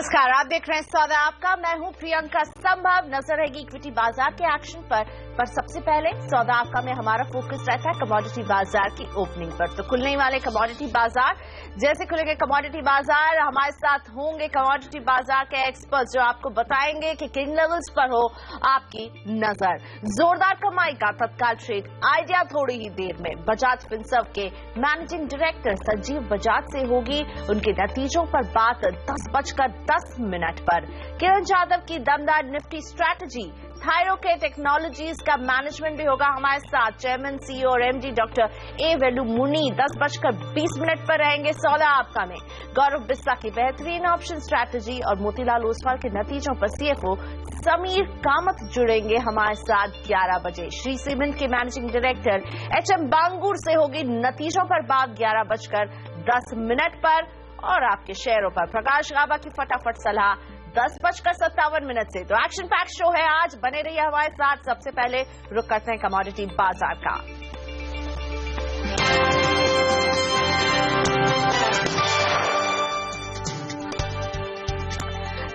नमस्कार, आप देख रहे हैं सौदा आपका। मैं हूं प्रियंका। संभव नजर रहेगी इक्विटी बाजार के एक्शन पर सबसे पहले सौदा आपका में हमारा फोकस रहता है कमोडिटी बाजार की ओपनिंग पर। तो खुलने वाले कमोडिटी बाजार, जैसे खुलेंगे कमोडिटी बाजार, हमारे साथ होंगे कमोडिटी बाजार के एक्सपर्ट जो आपको बताएंगे कि किन लेवल्स पर हो आपकी नजर। जोरदार कमाई का तत्काल ट्रेड आइडिया थोड़ी ही देर में बजाज फिनसर्व के मैनेजिंग डायरेक्टर संजीव बजाज से होगी। उनके नतीजों पर बात 10:10 पर। किरण यादव की दमदार निफ्टी स्ट्रैटेजी, थायरोके टेक्नोलॉजीज का मैनेजमेंट भी होगा हमारे साथ। चेयरमैन, सीईओ और एमडी डॉक्टर ए वेलुमुनी 10:20 पर रहेंगे सौदा आपका में। गौरव बिस्सा की बेहतरीन ऑप्शन स्ट्रैटेजी और मोतीलाल ओसवाल के नतीजों पर सीएफओ समीर कामत जुड़ेंगे हमारे साथ 11 बजे। श्री सीमेंट के मैनेजिंग डायरेक्टर एचएम बांगूर से होगी नतीजों पर बात 11:10 पर। और आपके शेयरों पर प्रकाश गाबा की फटाफट सलाह 10:57 से। तो एक्शन पैक शो है आज, बने रहिए हमारे साथ। सबसे पहले रुक करते हैं कमोडिटी बाजार का।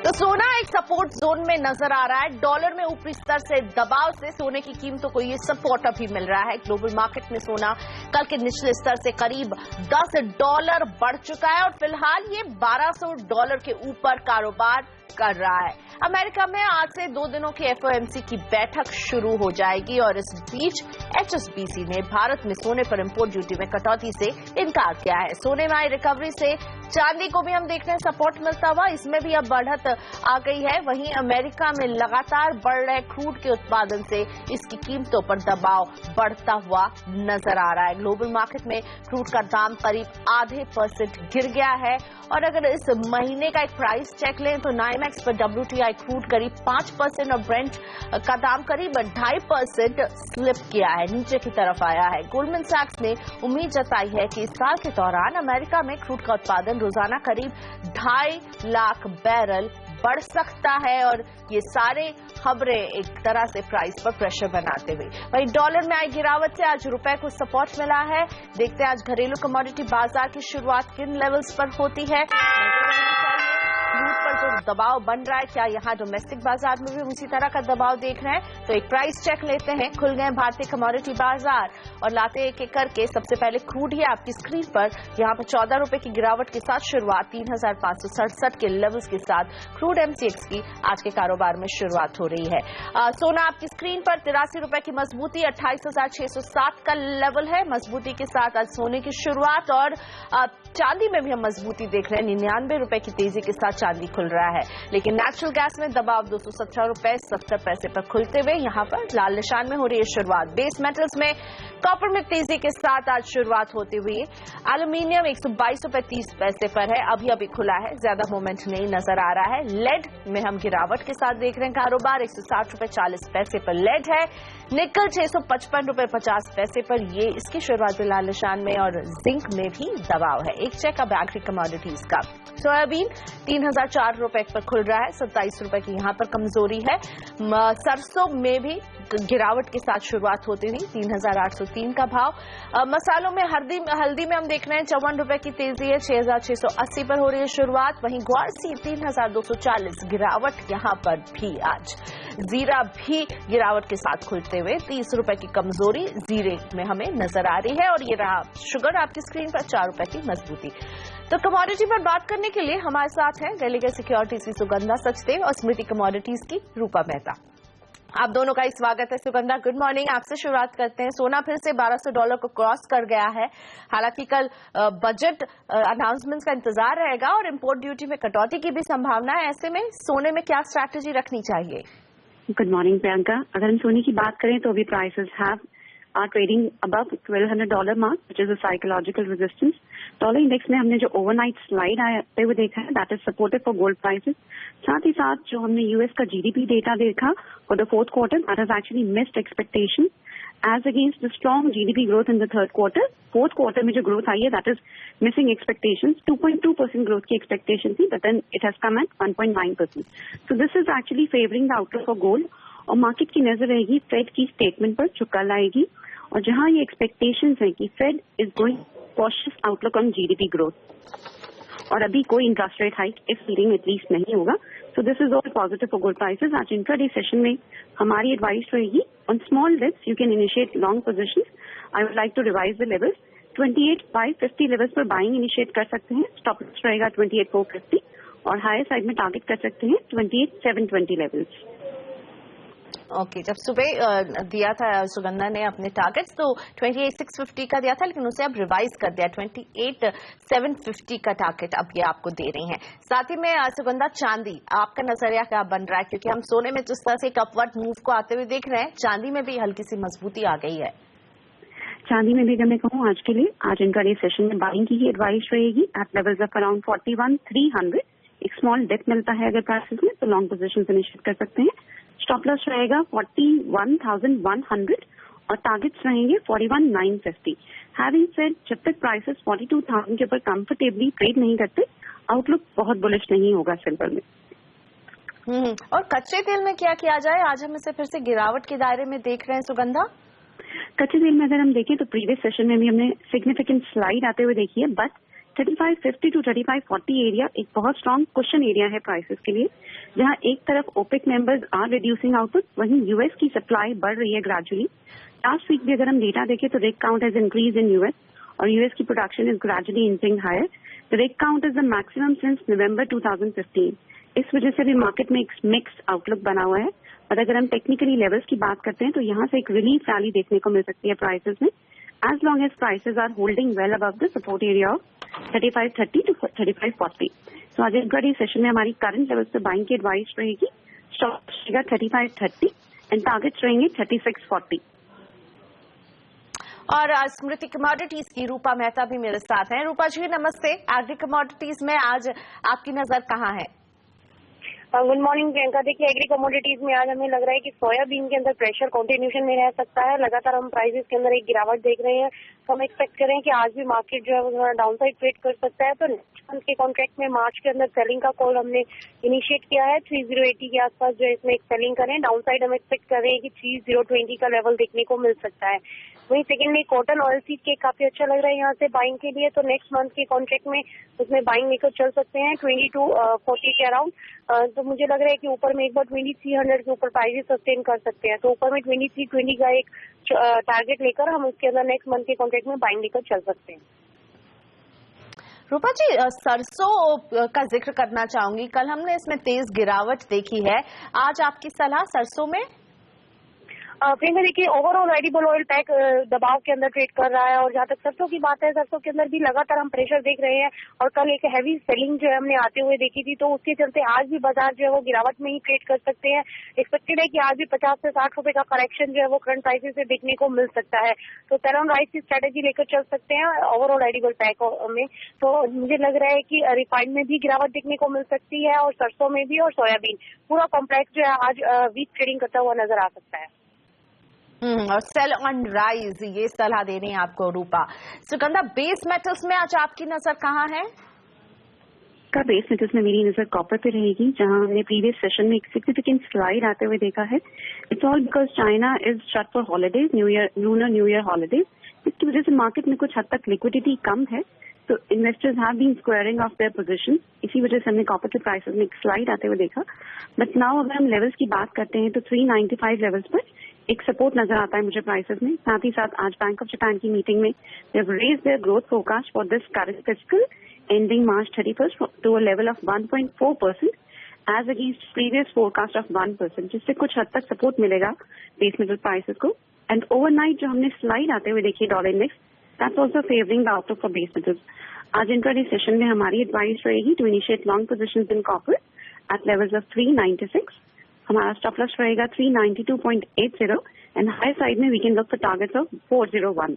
तो सोना एक सपोर्ट जोन में नजर आ रहा है। डॉलर में ऊपरी स्तर से दबाव से सोने की कीमतों को ये सपोर्ट अभी मिल रहा है। ग्लोबल मार्केट में सोना कल के निचले स्तर से करीब $10 बढ़ चुका है और फिलहाल ये $1200 के ऊपर कारोबार कर रहा है। अमेरिका में आज से 2 दिनों की एफओएमसी की बैठक शुरू हो जाएगी और इस बीच एचएसबीसी ने भारत में सोने पर इंपोर्ट ड्यूटी में कटौती से इनकार किया है। सोने में आई रिकवरी से चांदी को भी हम देख रहे हैं सपोर्ट मिलता हुआ, इसमें भी अब बढ़त आ गई है। वहीं अमेरिका में लगातार बढ़ रहे क्रूड के उत्पादन से इसकी कीमतों पर दबाव बढ़ता हुआ नजर आ रहा है। ग्लोबल मार्केट में क्रूड का दाम करीब ½ गिर गया है और अगर इस महीने का एक प्राइस चेक लें तो नाइमेक्स पर WTI क्रूड करीब 5% और ब्रेंट का दाम करीब 2.5% स्लिप किया है, नीचे की तरफ आया है। गोल्डमैन सैक्स ने उम्मीद जताई है कि इस साल के दौरान अमेरिका में क्रूड का उत्पादन रोजाना करीब 2.5 लाख बैरल बढ़ सकता है और ये सारे खबरें एक तरह से प्राइस पर प्रेशर बनाते हुए। वहीं डॉलर में आई गिरावट से आज रुपए को सपोर्ट मिला है। देखते हैं आज घरेलू कमोडिटी बाजार की शुरुआत किन लेवल्स पर होती है। क्रूड पर जो दबाव बन रहा है, क्या यहाँ डोमेस्टिक बाजार में भी हम इसी तरह का दबाव देख रहे हैं? तो एक प्राइस चेक लेते हैं। खुल गए भारतीय कमोडिटी बाजार और लाते एक एक करके सबसे पहले क्रूड ही आपकी स्क्रीन पर। यहाँ पर ₹14 की गिरावट के साथ शुरुआत 3567 के लेवल्स के साथ क्रूड एमसीएक्स की आज के कारोबार में शुरुआत हो रही है। सोना आपकी स्क्रीन पर ₹83 की मजबूती, 28,607 का लेवल है। मजबूती के साथ आज सोने की शुरुआत और चांदी में भी हम मजबूती देख रहे हैं। ₹99 की तेजी के साथ चांदी खुल रहा है। लेकिन नेचुरल गैस में दबाव ₹217.70 पर खुलते हुए यहाँ पर लाल निशान में हो रही है शुरुआत। बेस मेटल्स में कॉपर में तेजी के साथ आज शुरुआत होती हुई। एल्यूमिनियम ₹122.30 पर है, अभी खुला है, ज्यादा मोमेंट नहीं नजर आ रहा है। लेड में हम गिरावट के साथ देख रहे हैं कारोबार, ₹160.40 पर लेड है। निकल ₹655.50 पर, ये इसकी शुरुआत लाल निशान में और जिंक में भी दबाव है। एक चेक अब एग्री कमोडिटीज का। सोयाबीन ₹3004 पर खुल रहा है, ₹27 की यहाँ पर कमजोरी है। सरसों में भी गिरावट के साथ शुरुआत होती हुई, 3803 का भाव। मसालों में हल्दी में हम देख रहे हैं ₹54 की तेजी है, 6680 पर हो रही है शुरुआत। वहीं ग्वार सी 3240, गिरावट यहाँ पर भी आज। जीरा भी गिरावट के साथ खुलते हुए ₹30 की कमजोरी जीरे में हमें नजर आ रही है। और ये रहा शुगर आपकी स्क्रीन पर, ₹4 की मजबूती। तो कमोडिटी पर बात करने के लिए हमारे साथ हैं डेलीगेट सिक्योरिटीज की सुगंधा सचदेव और स्मृति कमोडिटीज की रूपा मेहता। आप दोनों का ही स्वागत है। Sugandha, good morning. आपसे शुरुआत करते हैं। सोना फिर से $1200 को क्रॉस कर गया है। हालांकि कल बजट अनाउंसमेंट्स का इंतजार रहेगा और इंपोर्ट ड्यूटी में कटौती की भी संभावना है। ऐसे में सोने में क्या स्ट्रैटेजी रखनी चाहिए? Good morning Priyanka. अगर हम सोने की बात करें तो अभी prices are trading above $1200 mark, which is a psychological resistance. Dollar index में हमने जो ओवरनाइट स्लाइड आते हुए देखा है, that is supportive for gold prices. साथ ही साथ जो हमने यूएस का जीडीपी डेटा देखा for the fourth quarter, that has actually missed expectation as against the strong GDP growth in the third quarter. Fourth quarter में जो ग्रोथ आई है, that is missing expectations. 2.2% growth की एक्सपेक्टेशन थी, but then it has come at 1.9%. So this is actually favouring the outlook for gold. और market की नजर रहेगी फेड की स्टेटमेंट पर जो कल आएगी, और जहां ये एक्सपेक्टेशंस है कि Fed is going cautious outlook on GDP growth. और अभी कोई इंटरेस्ट रेट हाइक इस मीटिंग में एटलीस्ट नहीं होगा. So this is all positive for gold prices. आज इंट्राडे सेशन में हमारी एडवाइस रहेगी on small dips you can initiate long positions. I would like to revise the levels. 28,550 levels पर buying initiate कर सकते हैं. स्टॉप लॉस रहेगा 28,450 और हायर साइड में टारगेट कर सकते हैं 28,720 लेवल्स. ओके, जब सुबह दिया था सुगंधा ने अपने टारगेट्स तो 28,650 का दिया था, लेकिन उसे अब रिवाइज कर दिया 28,750 का टारगेट अब ये आपको दे रही हैं. साथ ही में सुगंधा, चांदी आपका नजरिया क्या बन रहा है, क्योंकि हम सोने में जिस तरह से एक अपवर्ड मूव को आते हुए देख रहे हैं, चांदी में भी हल्की सी मजबूती आ गई है. चांदी में भी अगर मैं कहूँ आज के लिए, आज इनका ये सेशन में बाइंग की ही एडवाइस रहेगी एट लेवल्स ऑफ अराउंड 41,300. एक स्मॉल डिप मिलता है अगर प्राइसेस में तो लॉन्ग पोजीशन इनिशिएट कर सकते हैं. स्टॉप लॉस रहेगा 41,100 और टारगेट्स रहेंगे 41,950. हैविंग सेड, जब तक प्राइसेस 42,000 के ऊपर कंफर्टेबली ट्रेड नहीं करते, आउटलुक बहुत बुलिश नहीं होगा सिल्वर में. और कच्चे तेल में क्या किया जाए? आज हम इसे फिर से गिरावट के दायरे में देख रहे हैं सुगंधा. कच्चे तेल में अगर हम देखें तो प्रीवियस सेशन में भी हमने सिग्निफिकेंट स्लाइड आते हुए देखी है, बट 3550 टू 3540 एरिया एक बहुत स्ट्रॉन्ग क्वेश्चन एरिया है प्राइसेस के लिए, जहां एक तरफ OPEC members are reducing output, वहीं यूएस की सप्लाई बढ़ रही है ग्रेजुअली. लास्ट वीक भी अगर हम डेटा देखें तो rig count has increase in US और यूएस की production is gradually inching higher. The rig count is the maximum since November 2015. इस वजह से भी मार्केट में एक मिक्स्ड आउटलुक बना हुआ है. और अगर हम टेक्निकली लेवल्स की बात करते हैं तो यहाँ से एक रिलीफ रैली देखने को मिल सकती है प्राइसेस में, as long as prices are holding well above the support area of 3530 to 3540. So आज इंट्राडे सेशन में हमारी करंट लेवल्स पे बाइंग की एडवाइस रहेगी. स्टॉप रहेगा 3530 एंड टारगेट्स रहेंगे 3640. और स्मृति कमोडिटीज की रूपा मेहता भी मेरे साथ हैं. रूपा जी नमस्ते. एग्री कमोडिटीज में आज आपकी नजर कहाँ है? Good morning Priyanka. देखिए, एग्री कमोडिटीज में आज हमें लग रहा है कि सोयाबीन के अंदर प्रेशर कंटिन्यूशन में रह सकता है. लगातार हम प्राइसेस के अंदर एक गिरावट देख रहे हैं, तो हम एक्सपेक्ट करें कि आज भी मार्केट जो है वो थोड़ा डाउन साइड ट्रेड कर सकता है. तो नेक्स्ट मंथ के कॉन्ट्रैक्ट में मार्च के अंदर सेलिंग का कॉल हमने इनिशिएट किया है. 3080 के आसपास जो है इसमें एक सेलिंग करें. डाउन साइड हम एक्सपेक्ट कर रहे हैं कि 3020 का लेवल देखने को मिल सकता है. वहीं सेकेंडली कॉटन ऑयल सीड के काफी अच्छा लग रहा है यहाँ से बाइंग के लिए. तो नेक्स्ट मंथ के कॉन्ट्रैक्ट में उसमें बाइंग लेकर चल सकते हैं 2240 के अराउंड. तो मुझे लग रहा है कि ऊपर में एक बार 2300 के ऊपर प्राइसेस सस्टेन कर सकते हैं. तो ऊपर में 2320 का एक टारगेट लेकर हम उसके अंदर नेक्स्ट मंथ के कॉन्ट्रैक्ट में बाइंग लेकर चल सकते हैं. रूपा जी, सरसों का जिक्र करना चाहूंगी. कल हमने इसमें तेज गिरावट देखी है, आज आपकी सलाह सरसों में? प्रियंका, देखिए, ओवरऑल एडिबल ऑयल पैक दबाव के अंदर ट्रेड कर रहा है. और जहां तक सरसों की बात है, सरसों के अंदर भी लगातार हम प्रेशर देख रहे हैं. और कल एक हैवी सेलिंग जो है हमने आते हुए देखी थी, तो उसके चलते आज भी बाजार जो है वो गिरावट में ही ट्रेड कर सकते हैं. एक्सपेक्टेड है कि आज भी 50 से 60 रुपए का करेक्शन जो है वो करंट प्राइसेस से देखने को मिल सकता है. तो सेल ऑन राइस की स्ट्रेटेजी लेकर चल सकते हैं ओवरऑल एडिबल पैक में. तो मुझे लग रहा है कि रिफाइंड में भी गिरावट देखने को मिल सकती है और सरसों में भी, और सोयाबीन पूरा कॉम्प्लेक्स जो है आज वीक ट्रेडिंग करता हुआ नजर आ सकता है. और सेल ऑन राइज, ये सलाह दे रही है आपको रूपा. सुगंधा, बेस मेटल्स में आज आपकी नजर कहाँ है? का बेस मेटल्स में मेरी नजर कॉपर पे रहेगी, जहां हमने प्रीवियस सेशन में एक सिग्निफिकेंट स्लाइड आते हुए देखा है. It's all because China is shut for holidays, lunar new year holidays. इसकी वजह से मार्केट में कुछ हद तक लिक्विडिटी कम है, तो investors have been squaring off their position. इसी वजह से हमने कॉपर के प्राइसेस में एक स्लाइड आते हुए देखा. बट नाउ अगर हम लेवल्स की बात करते हैं तो 395 लेवल्स पर एक सपोर्ट नजर आता है मुझे प्राइसेस में. साथ ही साथ आज बैंक ऑफ जापान की मीटिंग में they have raised their growth forecast for this current fiscal ending March 31st to a level of 1.4% as against previous forecast of 1%, जिससे कुछ हद तक सपोर्ट मिलेगा बेस मेटल प्राइसेस को. एंड ओवरनाइट जो हमने स्लाइड आते हुए देखी dollar index, that's also favouring the outlook for base metals. आज इंट्राडे सेशन में हमारी एडवाइस रहेगी to initiate long positions in copper at levels of 396. हमारा स्टॉप लॉस रहेगा 392.80 एंड हाई साइड में we can look for targets of 401.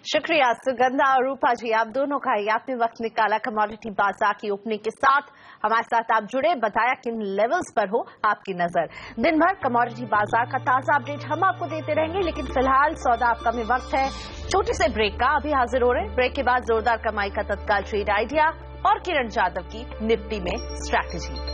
शुक्रिया सुगंधा और रूपा जी, आप दोनों का ही आपने वक्त निकाला. कमोडिटी बाजार की ओपनिंग के साथ हमारे साथ आप जुड़े, बताया किन लेवल्स पर हो आपकी नजर. दिन भर कमोडिटी बाजार का ताजा अपडेट हम आपको देते रहेंगे, लेकिन फिलहाल सौदा आपका में वक्त है छोटे से ब्रेक का. अभी हाजिर हो रहे हैं. ब्रेक के बाद जोरदार कमाई का तत्काल ट्रेड आइडिया और किरण जाधव की निफ्टी में स्ट्रैटेजी.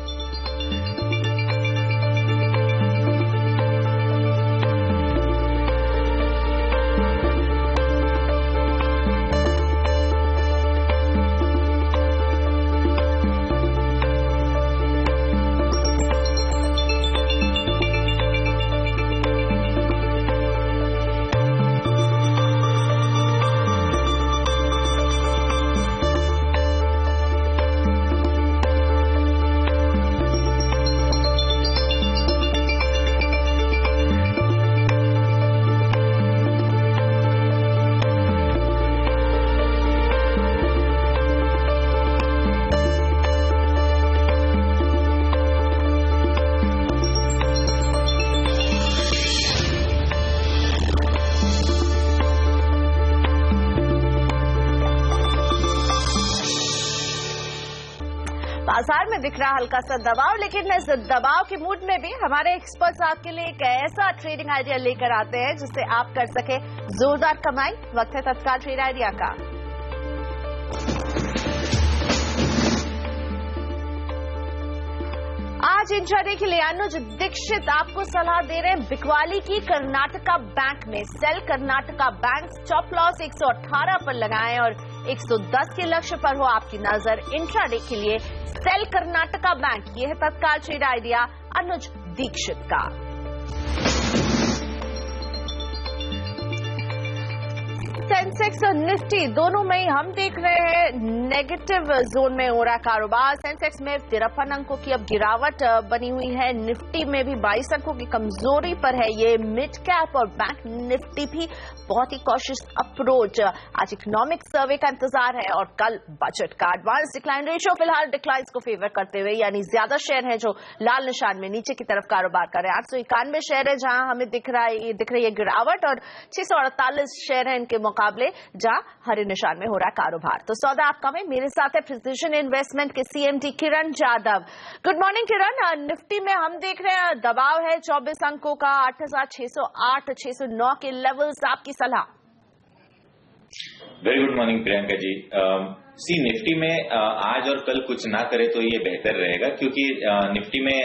दिख रहा हल्का सा दबाव, लेकिन इस दबाव के मूड में भी हमारे एक्सपर्ट्स आपके लिए एक ऐसा ट्रेडिंग आइडिया लेकर आते हैं जिससे आप कर सके जोरदार कमाई। वक्त है तत्काल ट्रेड आइडिया का। आज इंट्राडे के लिए अनुज दीक्षित आपको सलाह दे रहे हैं बिकवाली की कर्नाटका बैंक में। Sell Karnataka Bank, stop loss 118 पर लगाएं और 110 के लक्ष्य पर हो आपकी नजर। इंट्राडे के लिए सेल कर्नाटका बैंक, यह है तत्काल ट्रेड आइडिया अनुज दीक्षित का। सेंसेक्स और निफ्टी दोनों में ही हम देख रहे हैं नेगेटिव जोन में हो रहा है कारोबार। सेंसेक्स में 53 अंकों की अब गिरावट बनी हुई है। निफ्टी में भी 22 अंकों की कमजोरी पर है ये मिड कैप और बैंक निफ्टी भी बहुत ही कॉशियस अप्रोच। आज इकोनॉमिक सर्वे का इंतजार है और कल बजट का। एडवांस डिक्लाइन रेशियो फिलहाल डिक्लाइंस को फेवर करते हुए, यानी ज्यादा शेयर है जो लाल निशान में नीचे की तरफ कारोबार कर रहे हैं। 891 शेयर है जहां हमें दिख रही है गिरावट और 648 शेयर है इनके मुकाबले जहां हरे निशान में हो रहा है कारोबार। तो सौदा आपका में मेरे साथ है प्रिसिजन इन्वेस्टमेंट के CMD Kiran Jadhav. Good morning किरण। निफ्टी में हम देख रहे हैं दबाव है 24 अंकों का, 8608 609 के लेवल्स। आपकी सलाह? Very good morning Priyanka ji. Nifty में आज और कल कुछ ना करे तो ये बेहतर रहेगा, क्योंकि निफ्टी में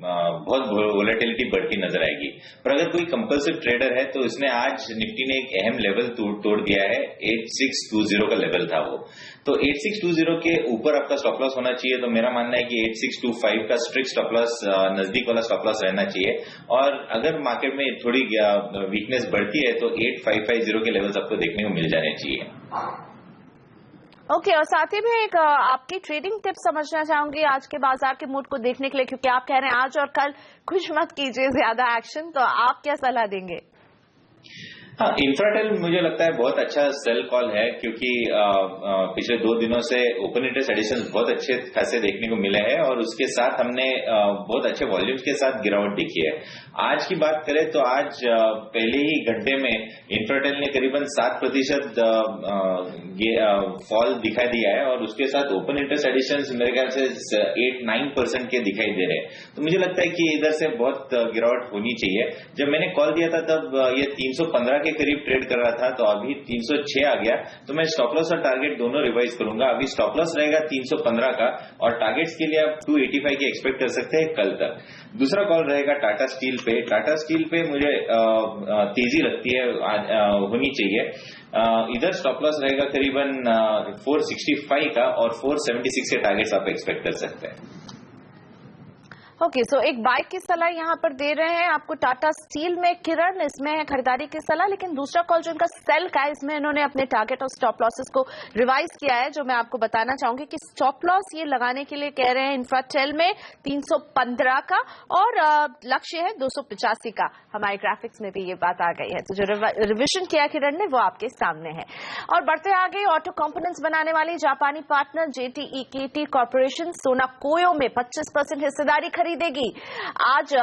बहुत वोलेटिलिटी बढ़ती नजर आएगी। पर अगर कोई कंपल्सिव ट्रेडर है तो इसने आज निफ्टी ने एक अहम लेवल तोड़ दिया है। 8620 का लेवल था वो, तो 8620 के ऊपर आपका स्टॉप लॉस होना चाहिए। तो मेरा मानना है कि 8625 का स्ट्रिक्ट स्टॉप लॉस, नजदीक वाला स्टॉप लॉस रहना चाहिए। और अगर मार्केट में थोड़ी वीकनेस बढ़ती है तो 8550 के लेवल्स आपको देखने को मिल जाने चाहिए। ओके, और साथ ही में एक आपकी ट्रेडिंग टिप्स समझना चाहूंगी आज के बाजार के मूड को देखने के लिए, क्योंकि आप कह रहे हैं आज और कल कुछ मत कीजिए ज्यादा एक्शन, तो आप क्या सलाह देंगे? हाँ, इंफ्राटेल मुझे लगता है बहुत अच्छा सेल कॉल है, क्योंकि पिछले 2 दिनों से ओपन इंटरेस्ट एडिशन बहुत अच्छे खासे देखने को मिले हैं और उसके साथ हमने बहुत अच्छे वॉल्यूम्स के साथ गिरावट देखी है। आज की बात करें तो आज पहले ही घंटे में इंफ्राटेल ने करीबन 7% फॉल दिखाई दिया है और उसके साथ ओपन इंटरेस्ट एडिशन मेरे ख्याल से 8-9% के दिखाई दे रहे हैं। तो मुझे लगता है कि इधर से बहुत गिरावट होनी चाहिए। जब मैंने कॉल दिया था तब ये 315 के करीब ट्रेड कर रहा था, तो अभी 306 आ गया। तो मैं स्टॉप लॉस और टारगेट दोनों रिवाइज करूंगा। अभी स्टॉप लॉस रहेगा 315 का और टारगेट्स के लिए आप 285 के एक्सपेक्ट कर सकते हैं कल तक। दूसरा कॉल रहेगा टाटा स्टील पे। टाटा स्टील पे मुझे तेजी लगती है होनी चाहिए। इधर स्टॉप लॉस रहेगा करीबन 465 का और 476 के टारगेट्स आप एक्सपेक्ट कर सकते हैं। ओके, सो एक बाइक की सलाह यहाँ पर दे रहे हैं आपको टाटा स्टील में किरण, इसमें है खरीदारी की सलाह। लेकिन दूसरा कॉल जो इनका सेल का है, इसमें इन्होंने अपने टारगेट और स्टॉप लॉसेस को रिवाइज किया है, जो मैं आपको बताना चाहूंगी कि स्टॉप लॉस ये लगाने के लिए कह रहे हैं इंफ्राटेल में 315 का और लक्ष्य है 285 का। हमारे ग्राफिक्स में भी ये बात आ गई है, तो जो रिविजन किया किरण ने वो आपके सामने है। और बढ़ते आगे, ऑटो कंपोनेंट्स बनाने वाली जापानी पार्टनर JTEKT कॉर्पोरेशन सोना कोयो में 25% हिस्सेदारी खरीदेगी। आज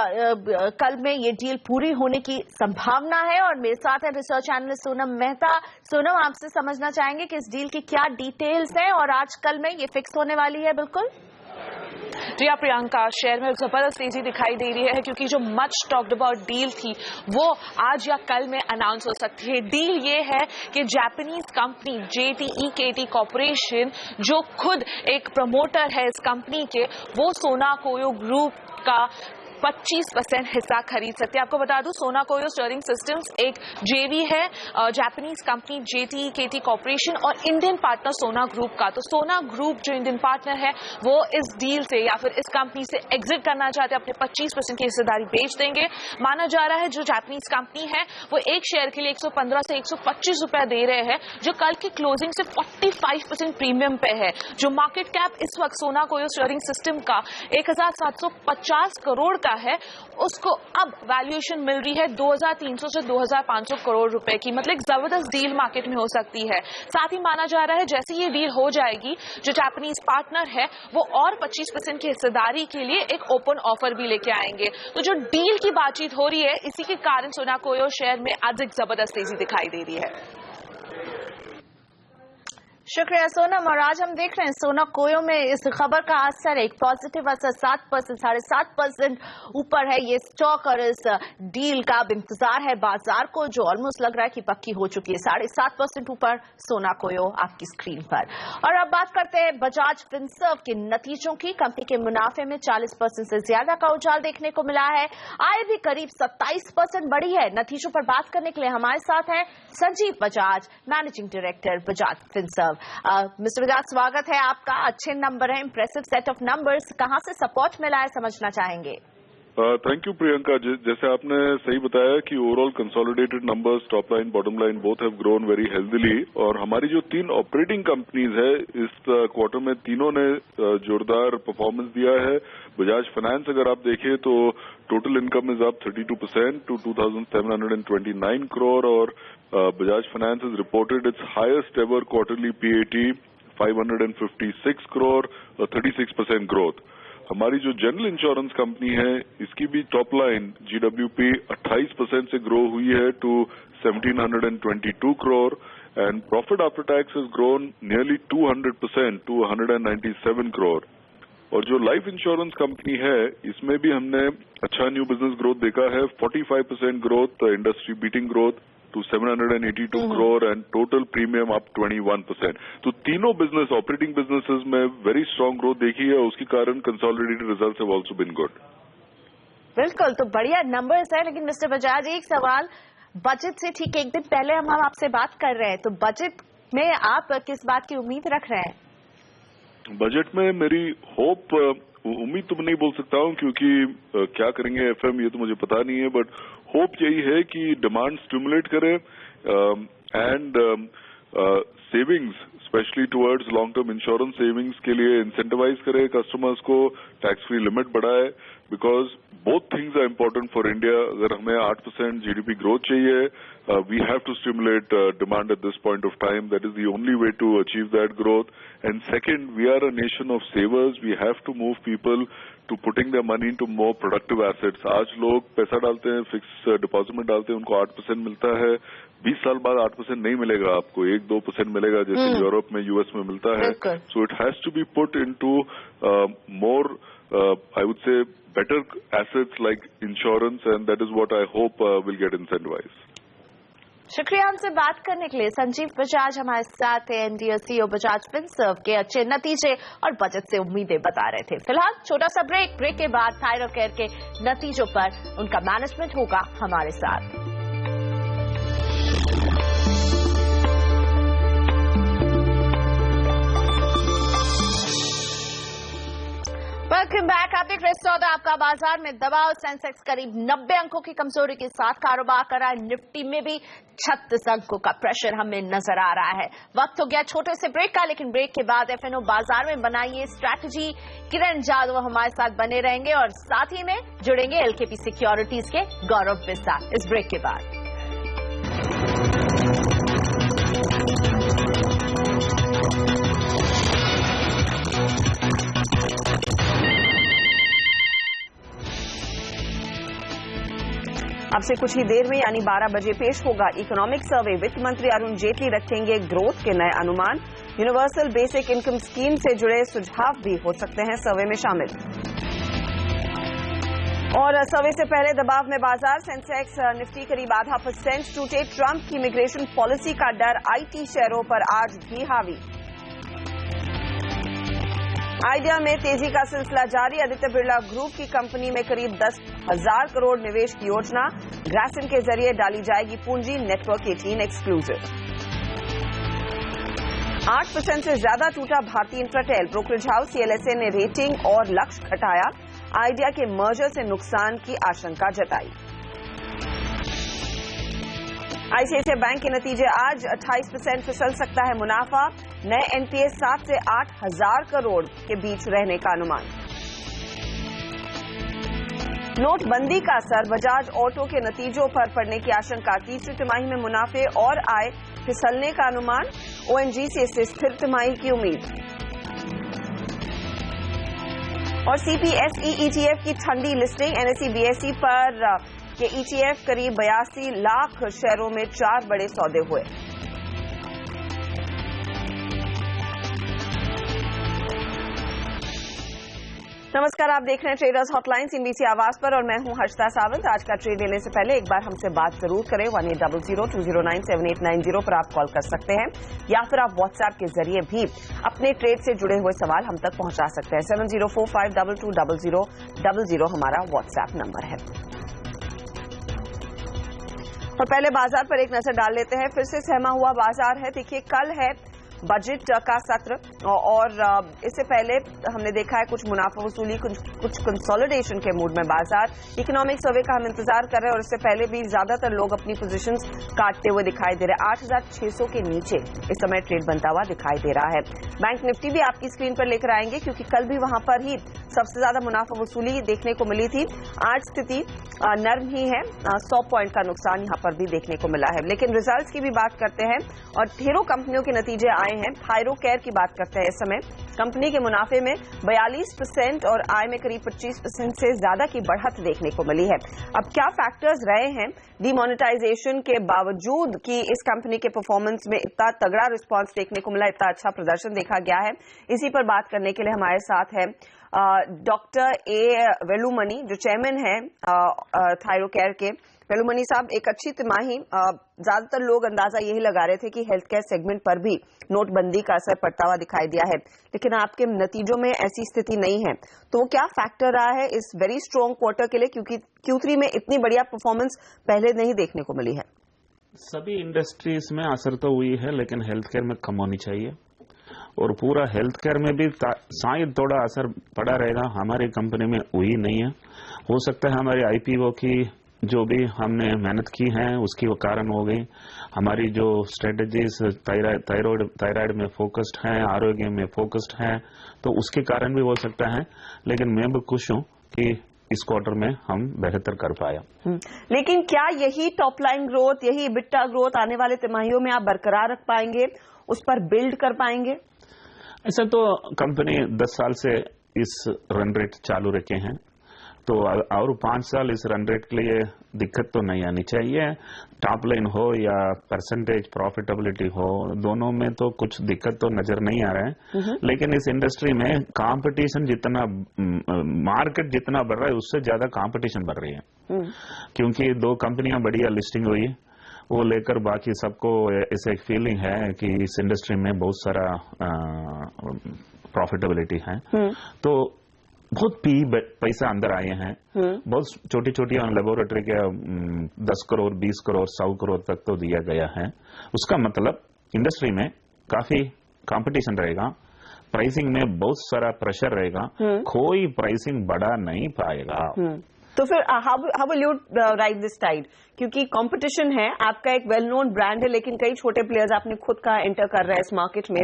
कल में ये डील पूरी होने की संभावना है और मेरे साथ है रिसर्च एनालिस्ट सोनम मेहता। सोनम, आपसे समझना चाहेंगे कि इस डील की क्या डिटेल्स हैं और आज कल में ये फिक्स होने वाली है? बिल्कुल जी प्रियंका, शेयर में जबरदस्त तेजी दिखाई दे रही है क्योंकि जो मच टॉक्ड अबाउट डील थी वो आज या कल में अनाउंस हो सकती है। डील ये है कि जापानीज कंपनी JTEKT कॉर्पोरेशन, जो खुद एक प्रमोटर है इस कंपनी के, वो सोना कोयो ग्रुप का 25% हिस्सा खरीद सकते हैं। आपको बता दूं, सोना कोयो स्टीयरिंग सिस्टम्स एक जेवी है जापानीज कंपनी JTEKT कॉर्पोरेशन और इंडियन पार्टनर सोना ग्रुप का। तो सोना ग्रुप जो इंडियन पार्टनर है वो इस डील से या फिर इस कंपनी से एग्जिट करना चाहते हैं, अपने 25% की हिस्सेदारी बेच देंगे। माना जा रहा है जो जापानीज कंपनी है वो एक शेयर के लिए 115 से 125 रुपए दे रहे हैं, जो कल की क्लोजिंग से 45% प्रीमियम पे है। जो मार्केट कैप इस वक्त सोना कोयो स्टीयरिंग सिस्टम का 1750 करोड़ है, उसको अब वैल्यूएशन मिल रही है 2300 से 2500 करोड़ रुपए की। मतलब जबरदस्त डील मार्केट में हो सकती है। साथ ही माना जा रहा है जैसे ये डील हो जाएगी, जो जापानीज पार्टनर है वो और 25% की हिस्सेदारी के लिए एक ओपन ऑफर भी लेके आएंगे। तो जो डील की बातचीत हो रही है, इसी के कारण सोना कोयो शेयर में आज एक जबरदस्त तेजी दिखाई दे रही है। शुक्रिया सोनम। और आज हम देख रहे हैं सोना कोयो में इस खबर का असर, एक पॉजिटिव असर 7%, 7.5% ऊपर है ये स्टॉक और इस डील का अब इंतजार है बाजार को, जो ऑलमोस्ट लग रहा है कि पक्की हो चुकी है। 7.5% ऊपर सोना कोयो आपकी स्क्रीन पर। और अब बात करते हैं बजाज फिनसर्व के नतीजों की। कंपनी के मुनाफे में 40% से ज्यादा का उछाल देखने को मिला है। आय भी करीब 27% बढ़ी है। नतीजों पर बात करने के लिए हमारे साथ हैं Sanjeev Bajaj, managing director Bajaj Finserv. Mister Bajaj, स्वागत है आपका। अच्छे नंबर है, इंप्रेसिव सेट ऑफ नंबर्स। कहां से सपोर्ट मिला है समझना चाहेंगे। Thank you Priyanka. जैसे आपने सही बताया कि overall consolidated numbers, top line, bottom line both have grown very healthily. और हमारी जो 3 ऑपरेटिंग कंपनीज है इस क्वार्टर में तीनों ने जोरदार परफॉर्मेंस दिया है। बजाज फाइनेंस अगर आप देखें तो total income is up 32% to 2,729 crore और Bajaj finance is reported its highest ever quarterly PAT 556 crore, 36% growth. हमारी जो जनरल इंश्योरेंस कंपनी है इसकी भी टॉप लाइन GWP 28% से ग्रो हुई है to 1,722 crore and profit after tax has grown nearly 200% to 197 crore. और जो लाइफ इंश्योरेंस कंपनी है इसमें भी हमने अच्छा न्यू बिजनेस ग्रोथ देखा है, 45% growth, industry beating growth to 782 crore and total premium up 21%. तो तीनों बिजनेस ऑपरेटिंग बिजनेसेस में वेरी स्ट्रांग ग्रोथ देखी है। उसके कारण consolidated results have also been good. बिल्कुल, तो बढ़िया नंबर्स है। लेकिन मिस्टर बजाज, एक सवाल, बजट से ठीक एक दिन पहले हम आपसे बात कर रहे हैं, तो बजट में आप किस बात की उम्मीद रख रहे हैं? बजट में मेरी होप, उम्मीद तो नहीं बोल सकता हूं क्योंकि क्या करेंगे FM ये तो मुझे पता नहीं है, बट होप यही है कि डिमांड स्टिमुलेट करे and savings specially towards long term insurance savings के लिए इंसेंटिवाइज करे कस्टमर्स को, टैक्स फ्री लिमिट बढ़ाए, because both things are important for India. अगर हमें 8% GDP ग्रोथ चाहिए, we have to stimulate demand at this point of time. That is the only way to achieve that growth. And second, we are a nation of savers. We have to move people to putting the money to more productive assets. आज लोग पैसा डालते हैं, fix deposit में डालते हैं, उनको 8% मिलता है। 20 साल बाद 8% नहीं मिलेगा आपको, 1-2% मिलेगा जैसे यूरोप में, US में मिलता है। So it has to be put into more I would say better assets like insurance and that is what I hope will get incentivized. शुक्रिया हमसे बात करने के लिए। संजीव बजाज हमारे साथ है, MD और CEO बजाज फिनसर्व के अच्छे नतीजे और बजट से उम्मीदें बता रहे थे। फिलहाल छोटा सा ब्रेक के बाद थायरोकेयर के नतीजों पर उनका मैनेजमेंट होगा हमारे साथ। Welcome back. आप देख रहे सौदा आपका बाजार में दबाव। सेंसेक्स करीब 90 अंकों की कमजोरी के साथ कारोबार कर रहा है। निफ्टी में भी 36 अंकों का प्रेशर हमें नजर आ रहा है। वक्त हो गया छोटे से ब्रेक का, लेकिन ब्रेक के बाद FNO बाजार में बनाइए स्ट्रैटेजी। किरण जाधव हमारे साथ बने रहेंगे और साथ ही में जुड़ेंगे LKP सिक्योरिटीज के गौरव बिस्सा इस ब्रेक के बाद। अब से कुछ ही देर में यानी 12 बजे पेश होगा इकोनॉमिक सर्वे। वित्त मंत्री अरुण जेटली रखेंगे ग्रोथ के नए अनुमान। यूनिवर्सल बेसिक इनकम स्कीम से जुड़े सुझाव भी हो सकते हैं सर्वे में शामिल। और सर्वे से पहले दबाव में बाजार। सेंसेक्स निफ्टी करीब 0.5% टूटे। ट्रंप की इमिग्रेशन पॉलिसी का डर IT शेयरों पर आज भी हावी। आइडिया में तेजी का सिलसिला जारी। आदित्य बिरला ग्रुप की कंपनी में करीब 10,000 करोड़ निवेश की योजना। ग्रासिम के जरिए डाली जाएगी पूंजी। Network 18 exclusive. 8% से ज्यादा टूटा भारतीय इंफ्राटेल। ब्रोकरेज हाउस CLSA ने रेटिंग और लक्ष्य घटाया। आइडिया के मर्जर से नुकसान की आशंका जताई। ICICI बैंक के नतीजे आज 28% फिसल सकता है मुनाफा। नए NPA 7 से 8,000 करोड़ के बीच रहने का अनुमान। नोटबंदी का असर बजाज ऑटो के नतीजों पर पड़ने की आशंका। तीसरी तिमाही में मुनाफे और आय फिसलने का अनुमान। ONGC से स्थिर तिमाही की उम्मीद। और CPSE ETF की ठंडी लिस्टिंग। NSE BSE पर के ETF करीब 82 लाख शेयरों में 4 बड़े सौदे हुए। नमस्कार, आप देख रहे हैं ट्रेडर्स हॉटलाइन सीबीसी आवाज पर और मैं हूं हर्षिता सावंत। आज का ट्रेड लेने से पहले एक बार हमसे बात जरूर करें। 1800-209-7890 पर आप कॉल कर सकते हैं या फिर आप व्हाट्सएप के जरिए भी अपने ट्रेड से जुड़े हुए सवाल हम तक पहुंचा सकते हैं। 7045220000 हमारा व्हाट्सएप नंबर है। और पहले बाजार पर एक नजर डाल लेते हैं। फिर से सहमा हुआ बाजार है। देखिए, कल है बजट का सत्र और इससे पहले हमने देखा है कुछ मुनाफा वसूली, कुछ कंसोलिडेशन के मूड में बाजार। इकोनॉमिक सर्वे का हम इंतजार कर रहे हैं और इससे पहले भी ज्यादातर लोग अपनी पोजीशंस काटते हुए दिखाई दे रहे हैं। 8,600 के नीचे इस समय ट्रेड बनता हुआ दिखाई दे रहा है। बैंक निफ्टी भी आपकी स्क्रीन पर लेकर आएंगे क्योंकि कल भी वहां पर ही सबसे ज्यादा मुनाफा वसूली देखने को मिली थी। आज स्थिति नर्म ही है, 100 पॉइंट का नुकसान यहां पर भी देखने को मिला है। लेकिन रिजल्ट्स की भी बात करते हैं और ढेरों कंपनियों के नतीजे आए हैं। थायरोकेयर की बात करते हैं। इस समय कंपनी के मुनाफे में 42% और आय में करीब 25% से ज्यादा की बढ़त देखने को मिली है। अब क्या फैक्टर्स रहे हैं डीमोनेटाइजेशन के बावजूद कि इस कंपनी के परफॉर्मेंस में इतना तगड़ा रिस्पांस देखने को मिला, इतना अच्छा प्रदर्शन देखा गया है, इसी पर बात करने के लिए हमारे साथ है डॉक्टर ए वेलुमणि, जो चेयरमैन है थायरोकेयर के। वेलुमणि साहब, एक अच्छी तिमाही, ज्यादातर लोग अंदाजा यही लगा रहे थे कि हेल्थ केयर सेगमेंट पर भी नोटबंदी का असर पड़ता हुआ दिखाई दिया है, लेकिन आपके नतीजों में ऐसी स्थिति नहीं है। तो क्या फैक्टर रहा है इस वेरी स्ट्रॉन्ग क्वार्टर के लिए, क्योंकि Q3 में इतनी बढ़िया परफॉर्मेंस पहले नहीं देखने को मिली है? सभी इंडस्ट्रीज में असर तो हुई है, लेकिन हेल्थ केयर में कम होनी चाहिए और पूरा हेल्थ केयर में भी शायद थोड़ा असर पड़ा रहेगा। हमारी कंपनी में हुई नहीं है। हो सकता है हमारी IPO की जो भी हमने मेहनत की है उसकी वो कारण हो गई। हमारी जो स्ट्रेटजीज थायराइड में फोकस्ड है, आरोग्य में फोकस्ड है, तो उसके कारण भी हो सकता है। लेकिन मैं भी खुश हूं कि इस क्वार्टर में हम बेहतर कर पाया। लेकिन क्या यही टॉप लाइन ग्रोथ, यही EBITDA ग्रोथ आने वाले तिमाहियों में आप बरकरार रख पाएंगे, उस पर बिल्ड कर पाएंगे? ऐसा तो कंपनी 10 साल से इस रन रेट चालू रखे हैं, तो और 5 साल इस रन रेट के लिए दिक्कत तो नहीं आनी चाहिए। टॉप लाइन हो या परसेंटेज प्रॉफिटेबिलिटी हो, दोनों में तो कुछ दिक्कत तो नजर नहीं आ रहा है। लेकिन इस इंडस्ट्री में कंपटीशन जितना, मार्केट जितना बढ़ रहा है उससे ज्यादा कंपटीशन बढ़ रही है, क्योंकि 2 कंपनियां बढ़िया लिस्टिंग हुई, वो लेकर बाकी सबको ऐसे एक फीलिंग है कि इस इंडस्ट्री में बहुत सारा प्रॉफिटेबिलिटी है। तो बहुत पैसा अंदर आए हैं, बहुत छोटी छोटी लेबोरेटरी के 10 करोड़ 20 करोड़ 100 करोड़ तक तो दिया गया है। उसका मतलब इंडस्ट्री में काफी कंपटीशन रहेगा, प्राइसिंग में बहुत सारा प्रेशर रहेगा, कोई प्राइसिंग बढ़ा नहीं पाएगा। तो फिर how will you ride this tide? क्योंकि कंपटीशन है, आपका एक वेल नोन ब्रांड है, लेकिन कई छोटे प्लेयर्स आपने खुद का एंटर कर रहे हैं इस मार्केट में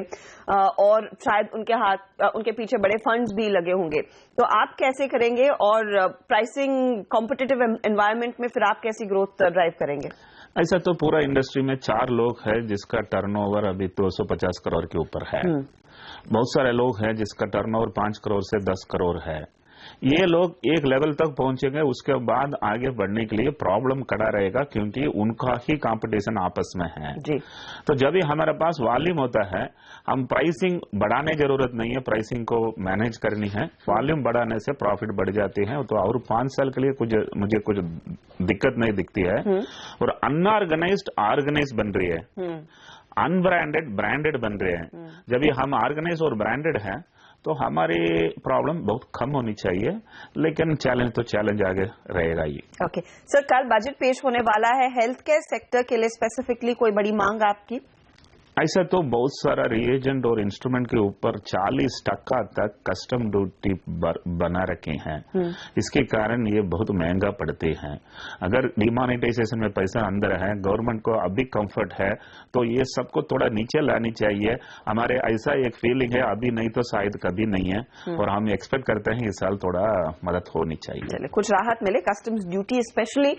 और शायद उनके पीछे बड़े फंड्स भी लगे होंगे। तो आप कैसे करेंगे और प्राइसिंग कॉम्पिटिटिव एनवायरनमेंट में फिर आप कैसी ग्रोथ ड्राइव करेंगे? ऐसा तो पूरा इंडस्ट्री में 4 लोग हैं जिसका टर्नओवर अभी 250 करोड़ के ऊपर है। बहुत सारे लोग हैं जिसका टर्नओवर 5 करोड़ से 10 करोड़ है। ये लोग एक लेवल तक पहुंचेंगे, उसके बाद आगे बढ़ने के लिए प्रॉब्लम खड़ा रहेगा, क्योंकि उनका ही कंपटीशन आपस में है जी। तो जब भी हमारे पास वॉल्यूम होता है, हम प्राइसिंग बढ़ाने की जरूरत नहीं है, प्राइसिंग को मैनेज करनी है, वॉल्यूम बढ़ाने से प्रॉफिट बढ़ जाती है। तो और 5 साल के लिए मुझे कुछ दिक्कत नहीं दिखती है। और अनऑर्गेनाइज्ड ऑर्गेनाइज बन रही है, अनब्रांडेड ब्रांडेड बन रहे हैं। जब भी हम ऑर्गेनाइज और ब्रांडेड हैं तो हमारी प्रॉब्लम बहुत कम होनी चाहिए, लेकिन चैलेंज तो चैलेंज आगे रहेगा ही। ओके सर, कल बजट पेश होने वाला है, हेल्थ केयर सेक्टर के लिए स्पेसिफिकली कोई बड़ी मांग आपकी? ऐसा तो बहुत सारा रिएजेंट और इंस्ट्रूमेंट के ऊपर 40% तक कस्टम ड्यूटी बना रखे हैं। इसके कारण ये बहुत महंगा पड़ते हैं। अगर डिमोनेटाइजेशन में पैसा अंदर है, गवर्नमेंट को अभी कंफर्ट है, तो ये सबको थोड़ा नीचे लानी चाहिए। हमारे ऐसा एक फीलिंग है, अभी नहीं तो शायद कभी नहीं है, और हम एक्सपेक्ट करते हैं इस साल थोड़ा मदद होनी चाहिए, कुछ राहत मिले। कस्टम्स ड्यूटी स्पेशली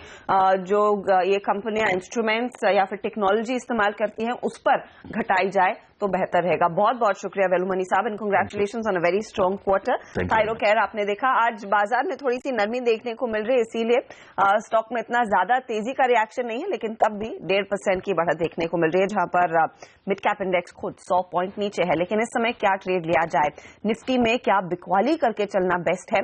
जो ये कंपनियां इंस्ट्रूमेंट्स या फिर टेक्नोलॉजी इस्तेमाल करती हैं, उस पर घटाई जाए तो बेहतर रहेगा। बहुत बहुत शुक्रिया वेलुमणि साहब and congratulations on a very strong quarter. Thyro खैर, आपने देखा आज बाजार में थोड़ी सी नरमी देखने को मिल रही है, इसीलिए स्टॉक में इतना ज्यादा तेजी का रिएक्शन नहीं है, लेकिन तब भी 1.5% की बढ़त देखने को मिल रही है, जहां पर मिड कैप इंडेक्स खुद 100 पॉइंट नीचे है। लेकिन इस समय क्या ट्रेड लिया जाए, निफ्टी में क्या बिकवाली करके चलना बेस्ट है,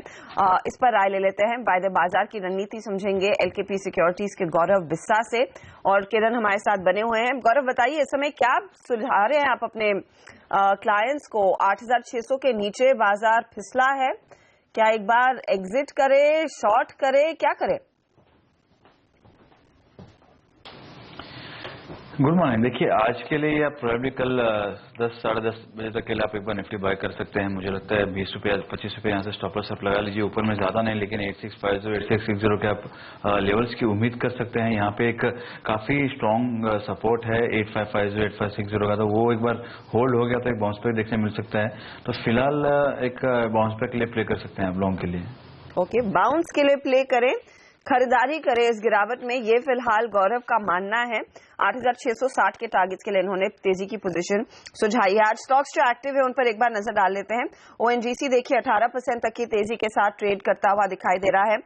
इस पर राय ले लेते हैं। बाय द बाजार की रणनीति समझेंगे एलकेपी सिक्योरिटीज के गौरव बिस्सा से, और किरण हमारे साथ बने हुए हैं। गौरव, बताइए इस समय क्या सुझा रहे हैं आप अपने क्लाइंट्स को? 8,600 के नीचे बाजार फिसला है, क्या एक बार एग्जिट करे, शॉर्ट करे, क्या करे? Good morning. देखिए, आज के लिए या प्रोबेबली कल 10 साढ़े 10 बजे तक के लिए आप एक बार निफ्टी बाय कर सकते हैं। मुझे लगता है 20 रुपये 25 रुपये यहाँ से स्टॉप लॉस आप लगा लीजिए। ऊपर में ज्यादा नहीं, लेकिन 8650 8660 के आप लेवल्स की उम्मीद कर सकते हैं। यहाँ पे एक काफी स्ट्रॉन्ग सपोर्ट है 8550 8560 का, तो वो एक बार होल्ड हो गया तो एक बाउंस बैक देखने मिल सकता है। तो फिलहाल एक बाउंस बैक के लिए प्ले कर सकते हैं आप लॉन्ग के लिए। ओके, बाउंस के लिए प्ले करें, खरीदारी करें इस गिरावट में, ये फिलहाल गौरव का मानना है। 8,660 के टारगेट्स के लिए इन्होंने तेजी की पोजीशन सुझाई है। आज स्टॉक्स जो एक्टिव है उन पर एक बार नजर डाल लेते हैं। ओएनजीसी देखिए 18% तक की तेजी के साथ ट्रेड करता हुआ दिखाई दे रहा है।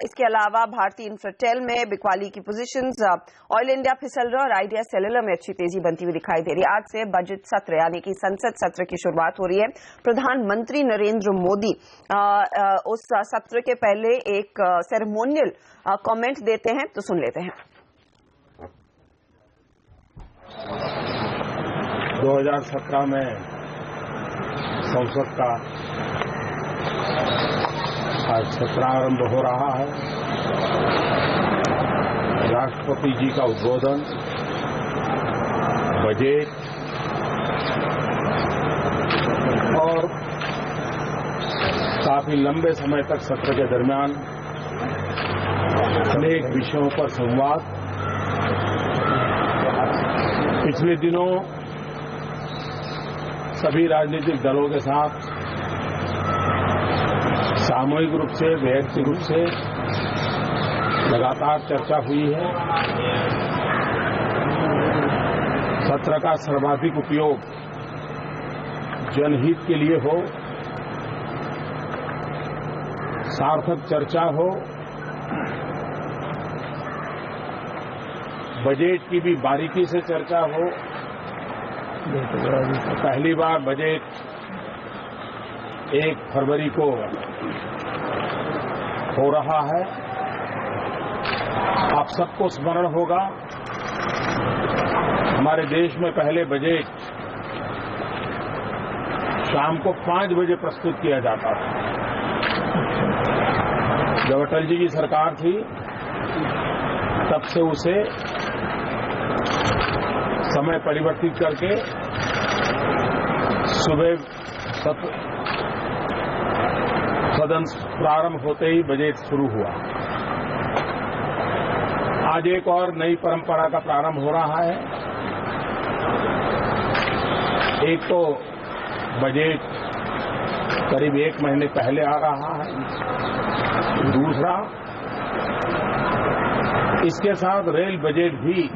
इसके अलावा भारतीय इंफ्राटेल में बिकवाली की पोजीशंस, ऑयल इंडिया फिसल रहा और आइडिया सेलुलर में अच्छी तेजी बनती हुई दिखाई दे रही है। आज से बजट सत्र यानी कि संसद सत्र की शुरुआत हो रही है। प्रधानमंत्री नरेंद्र मोदी उस सत्र के पहले एक सेरेमोनियल कमेंट देते हैं, तो सुन लेते हैं। 2017 में संसद का आज सत्रारंभ हो रहा है। राष्ट्रपति जी का उद्बोधन, बजट और काफी लंबे समय तक सत्र के दरमियान अनेक विषयों पर संवाद। पिछले दिनों सभी राजनीतिक दलों के साथ सामूहिक रूप से, वैयक्तिक रूप से लगातार चर्चा हुई है। सत्र का सर्वाधिक उपयोग जनहित के लिए हो, सार्थक चर्चा हो, बजट की भी बारीकी से चर्चा हो। पहली बार बजट 1 फरवरी को हो रहा है। आप सबको स्मरण होगा, हमारे देश में पहले बजट शाम को 5 बजे प्रस्तुत किया जाता था। जब अटल जी की सरकार थी तब से उसे समय परिवर्तित करके सुबह सदन प्रारंभ होते ही बजट शुरू हुआ। आज एक और नई परंपरा का प्रारंभ हो रहा है। एक तो बजट करीब 1 महीने पहले आ रहा है, दूसरा इसके साथ रेल बजट भी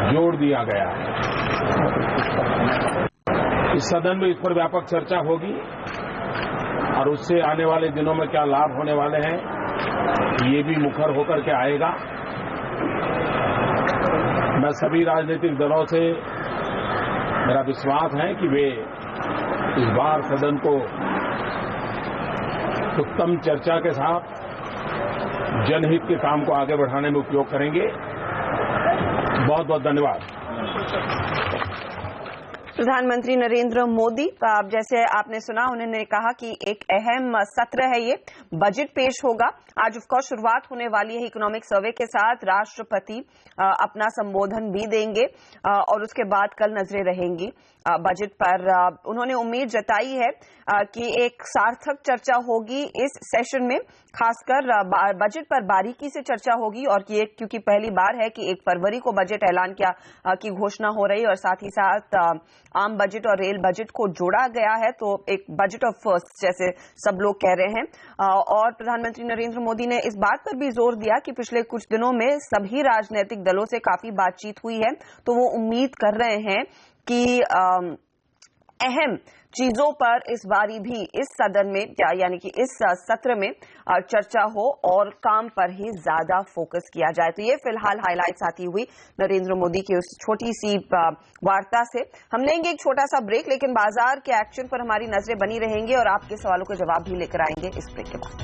जोड़ दिया गया है। इस सदन में इस पर व्यापक चर्चा होगी और उससे आने वाले दिनों में क्या लाभ होने वाले हैं ये भी मुखर होकर के आएगा। मैं सभी राजनीतिक दलों से मेरा विश्वास है कि वे इस बार सदन को उत्तम चर्चा के साथ जनहित के काम को आगे बढ़ाने में उपयोग करेंगे। बहुत बहुत धन्यवाद। प्रधानमंत्री नरेंद्र मोदी, अब जैसे आपने सुना, उन्होंने कहा कि एक अहम सत्र है ये, बजट पेश होगा। आज ऑफ कोर्स शुरुआत होने वाली है इकोनॉमिक सर्वे के साथ। राष्ट्रपति अपना संबोधन भी देंगे और उसके बाद कल नजरें रहेंगी बजट पर। उन्होंने उम्मीद जताई है कि एक सार्थक चर्चा होगी इस सेशन में, खासकर बजट पर बारीकी से चर्चा होगी और क्योंकि पहली बार है कि 1 फरवरी को बजट ऐलान की घोषणा हो रही है और साथ ही साथ आम बजट और रेल बजट को जोड़ा गया है, तो एक बजट ऑफ फर्स्ट जैसे सब लोग कह रहे हैं। और प्रधानमंत्री नरेंद्र मोदी ने इस बात पर भी जोर दिया कि पिछले कुछ दिनों में सभी राजनीतिक दलों से काफी बातचीत हुई है, तो वो उम्मीद कर रहे हैं कि अहम चीजों पर इस बारी भी इस सदन में यानी कि इस सत्र में चर्चा हो और काम पर ही ज्यादा फोकस किया जाए। तो ये फिलहाल हाइलाइट्स आती हुई नरेंद्र मोदी की उस छोटी सी वार्ता से। हम लेंगे एक छोटा सा ब्रेक, लेकिन बाजार के एक्शन पर हमारी नजरें बनी रहेंगी और आपके सवालों के जवाब भी लेकर आएंगे इस ब्रेक के बाद।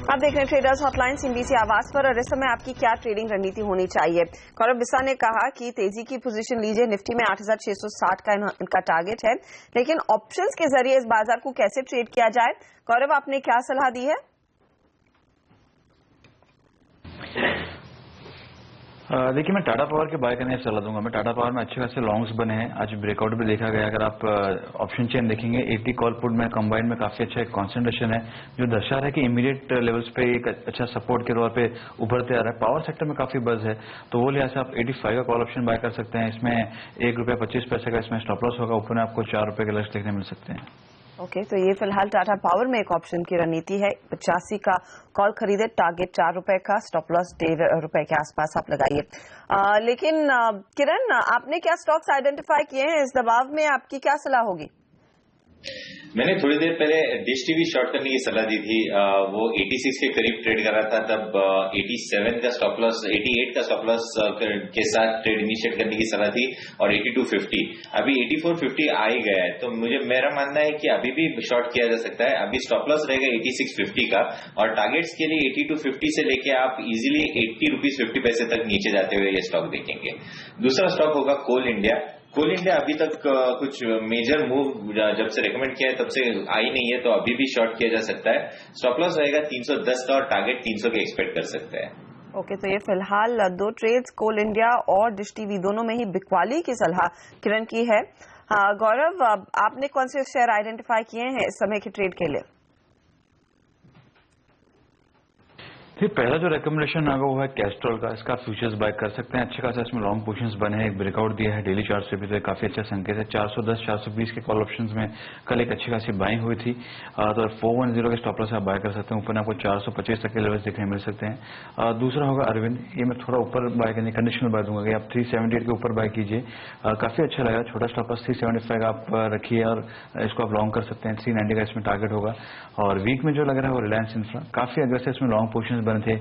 आप देख रहे हैं ट्रेडर्स हॉटलाइन सीएनबीसी आवाज पर और इस समय आपकी क्या ट्रेडिंग रणनीति होनी चाहिए। गौरव बिस्सा ने कहा कि तेजी की पोजीशन लीजिए, निफ्टी में 8660 का इनका टारगेट है, लेकिन ऑप्शंस के जरिए इस बाजार को कैसे ट्रेड किया जाए, गौरव आपने क्या सलाह दी है? देखिए, मैं टाटा पावर के बाय करने की सलाह दूंगा। मैं टाटा पावर में अच्छे खासे लॉन्ग्स बने हैं, आज ब्रेकआउट भी देखा गया। अगर आप ऑप्शन चेन देखेंगे 80 कॉल पुट में कंबाइंड में काफी अच्छा एक कॉन्सेंट्रेशन है, जो दर्शा रहा है कि इमीडिएट लेवल्स पे एक अच्छा सपोर्ट के तौर पे उभरते आ रहा है। पावर सेक्टर में काफी बज है, तो वो लिहाज से आप 85 का कॉल ऑप्शन बाय कर सकते हैं। इसमें ₹1.25 का इसमें स्टॉप लॉस होगा, ऊपर में आपको ₹4 के लक्ष्य देखने मिल सकते हैं। ओके, तो ये फिलहाल टाटा पावर में एक ऑप्शन की रणनीति है। 85 का कॉल खरीदे, टारगेट ₹4 का, स्टॉप लॉस ₹1.5 के आसपास आप लगाइए। लेकिन किरण, आपने क्या स्टॉक्स आइडेंटिफाई किए हैं इस दबाव में, आपकी क्या सलाह होगी? मैंने थोड़ी देर पहले डिश टीवी शॉर्ट करने की सलाह दी थी। वो 86 के करीब ट्रेड कर रहा था, तब 87 का स्टॉप लॉस, 88 का स्टॉप लॉस के साथ ट्रेड इनिशिएट करने की सलाह थी और 8250 अभी 8450 आ ही गया है। तो मेरा मानना है कि अभी भी शॉर्ट किया जा सकता है। अभी स्टॉप लॉस रहेगा 8650 का और टारगेट्स के लिए 8250 से लेके आप इजीली ₹80.50 तक नीचे जाते हुए ये स्टॉक देखेंगे। दूसरा स्टॉक होगा कोल इंडिया। कोल इंडिया अभी तक कुछ मेजर मूव जब से रेकमेंड किया है तब से आई नहीं है, तो अभी भी शॉर्ट किया जा सकता है। स्टॉप लॉस रहेगा 310 का और टारगेट 300 के एक्सपेक्ट कर सकते हैं। ओके, तो ये फिलहाल 2 ट्रेड्स कोल इंडिया और डिश टीवी दोनों में ही बिकवाली की सलाह किरण की है। गौरव, आपने कौन से शेयर आइडेंटिफाई किए हैं इस समय की ट्रेड के लिए? फिर पहला जो रिकमेंडेशन आगा वो है कैस्ट्रॉल का, इसका फ्यूचर्स बाय कर सकते हैं। अच्छे खासा इसमें लॉन्ग पोजीशंस बने हैं, एक ब्रेकआउट दिया है डेली चार्ट से भी, तो काफी अच्छा संकेत है। 410 420 के कॉल ऑप्शंस में कल एक अच्छी खासी बाइंग हुई थी, तो 410 के स्टॉप लॉस आप बाय कर सकते हैं। ऊपर में आपको 425 तक के लेवल्स देखने मिल सकते हैं। दूसरा होगा अरविंद, ये मैं थोड़ा ऊपर बाय करने कंडीशनल बाय दूंगा कि आप 378 के ऊपर बाय कीजिए, काफी अच्छा लगा। छोटा स्टॉप लॉस 375 का आप रखिए और इसको आप लॉन्ग कर सकते हैं। 390 का इसमें टारगेट होगा। और वीक में जो लग रहा है वो रिलायंस इंफ्रा, काफी अग्रेसिव इसमें लॉन्ग पोजीशंस बने थे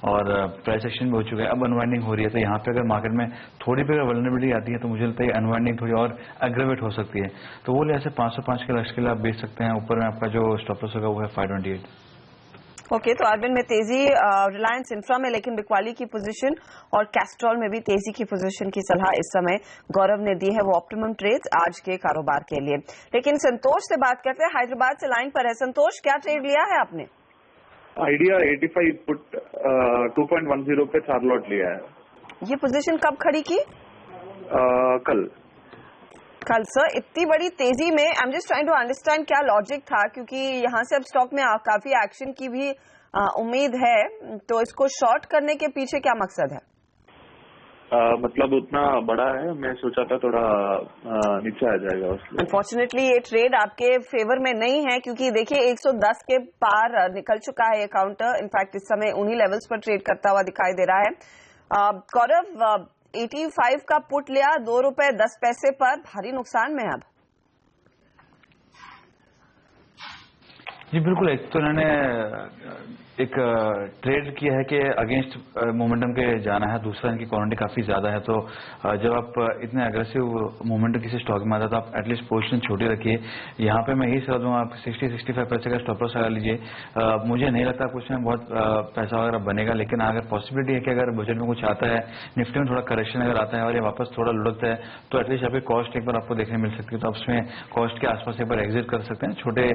और प्राइस एक्शन भी हो चुका है, अब अनवाइंडिंग हो रही है। तो यहाँ पे अगर मार्केट में थोड़ी भी वल्नरेबिलिटी आती है तो मुझे लगता है अनवाइंडिंग थोड़ी और एग्रेवेट हो सकती है, तो वो लिहाज से 505 के लक्ष्य के लिए आप बेच सकते हैं। ऊपर में आपका जो स्टॉप लॉस होगा वो है 528। ओके, तो अरविंद में तेजी रिलायंस इंफ्रा में, लेकिन बिकवाली की पोजीशन और कैस्ट्रॉल में भी तेजी की पोजीशन की सलाह इस समय गौरव ने दी है, वो ऑप्टिमम ट्रेड्स आज के कारोबार के लिए। लेकिन संतोष से बात करते हैं, हैदराबाद से लाइन पर है। संतोष, क्या ट्रेड लिया है आपने? आइडिया 85 पुट 2.10 पे 4 लॉट लिया है। ये पोजीशन कब खड़ी की? कल सर, इतनी बड़ी तेजी में I am just trying to understand क्या लॉजिक था, क्योंकि यहाँ से अब स्टॉक में काफी एक्शन की भी उम्मीद है, तो इसको शॉर्ट करने के पीछे क्या मकसद है? मतलब उतना बड़ा है, मैं सोचा था थोड़ा नीचे आ जाएगा उसमें। अनफॉर्चुनेटली ये ट्रेड आपके फेवर में नहीं है, क्योंकि देखिए 110 के पार निकल चुका है ये काउंटर। इनफैक्ट इस समय उन्हीं लेवल्स पर ट्रेड करता हुआ दिखाई दे रहा है। गौरव, 85 का पुट लिया ₹2.10 पर, भारी नुकसान में अब। जी बिल्कुल, एक तो इन्होंने एक ट्रेड किया है कि अगेंस्ट मोमेंटम के जाना है, दूसरा इनकी क्वांटिटी काफी ज्यादा है, तो जब आप इतने अग्रेसिव मोमेंटम किसी स्टॉक में आता है तो आप एटलीस्ट पोजीशन छोटी रखिए। यहाँ पे मैं यही सलाह दूंगा, आप 60-65 पैसे का स्टॉप लॉस लगा लीजिए। मुझे नहीं लगता कुछ में बहुत पैसा वगैरह बनेगा, लेकिन अगर पॉसिबिलिटी है कि अगर बजट में कुछ आता है, निफ्टी में थोड़ा करेक्शन अगर आता है और ये वापस थोड़ा लुढ़कता है, तो एटलीस्ट आपकी कॉस्ट एक बार आपको देखने मिल सकती है, तो आप उसमें कॉस्ट के आसपास एक बार एग्जिट कर सकते हैं छोटे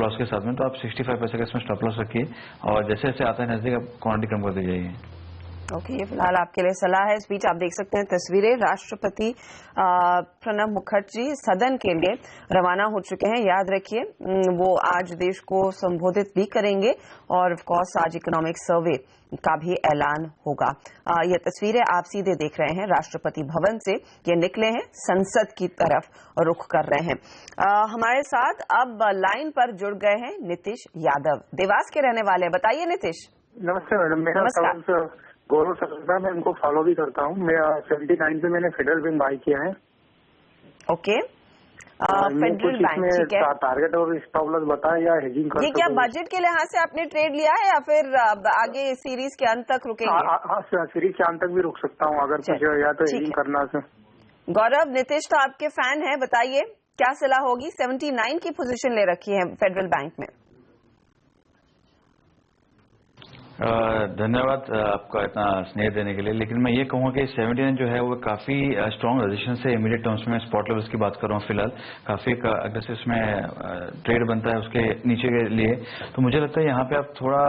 लॉस के साथ में। तो आप 65 पैसे का इसमें स्टॉप लॉस रखिए और जैसे जैसे आता है नजदीक आप क्वांटिटी कम करते जाइए। ओके, फिलहाल आपके लिए सलाह है। इस बीच आप देख सकते हैं तस्वीरें, राष्ट्रपति प्रणब मुखर्जी सदन के लिए रवाना हो चुके हैं। याद रखिए वो आज देश को संबोधित भी करेंगे और ऑफ कोर्स आज इकोनॉमिक सर्वे का भी ऐलान होगा। ये तस्वीरें आप सीधे देख रहे हैं राष्ट्रपति भवन से, ये निकले हैं संसद की तरफ रुख कर रहे हैं। हमारे साथ अब लाइन पर जुड़ गए हैं नीतीश यादव, देवास के रहने वाले। बताइए नीतीश। नमस्ते मैडम, मेरा नमस्कार। गौरव सलूजा, मैं उनको फॉलो भी करता हूँ। मैं 79 पे मैंने फेडरल बैंक बाय किया है। ओके, फेडरल बैंक, ठीक है। टारगेट और स्टॉप लॉस बताएं या हेजिंग कर। ये क्या बजट के लिहाज से आपने ट्रेड लिया है या फिर आगे सीरीज के अंत तक रुकेंगे? हाँ, सीरीज के अंत तक भी रुक सकता हूँ अगर कुछ या तो हेजिंग करना से। गौरव, नीतीश तो आपके फैन है, बताइए क्या सलाह होगी? 79 की पोजीशन ले रखी है फेडरल बैंक में। धन्यवाद आपका इतना स्नेह देने के लिए, लेकिन मैं ये कहूँगा कि 79 जो है वो काफी स्ट्रॉन्ग रेजिस्टेंस है। इमीडिएट टर्म्स में स्पॉट लेवल्स की बात कर रहा हूँ फिलहाल, काफी अग्रेसिव इसमें ट्रेड बनता है उसके नीचे के लिए। तो मुझे लगता है यहाँ पे आप थोड़ा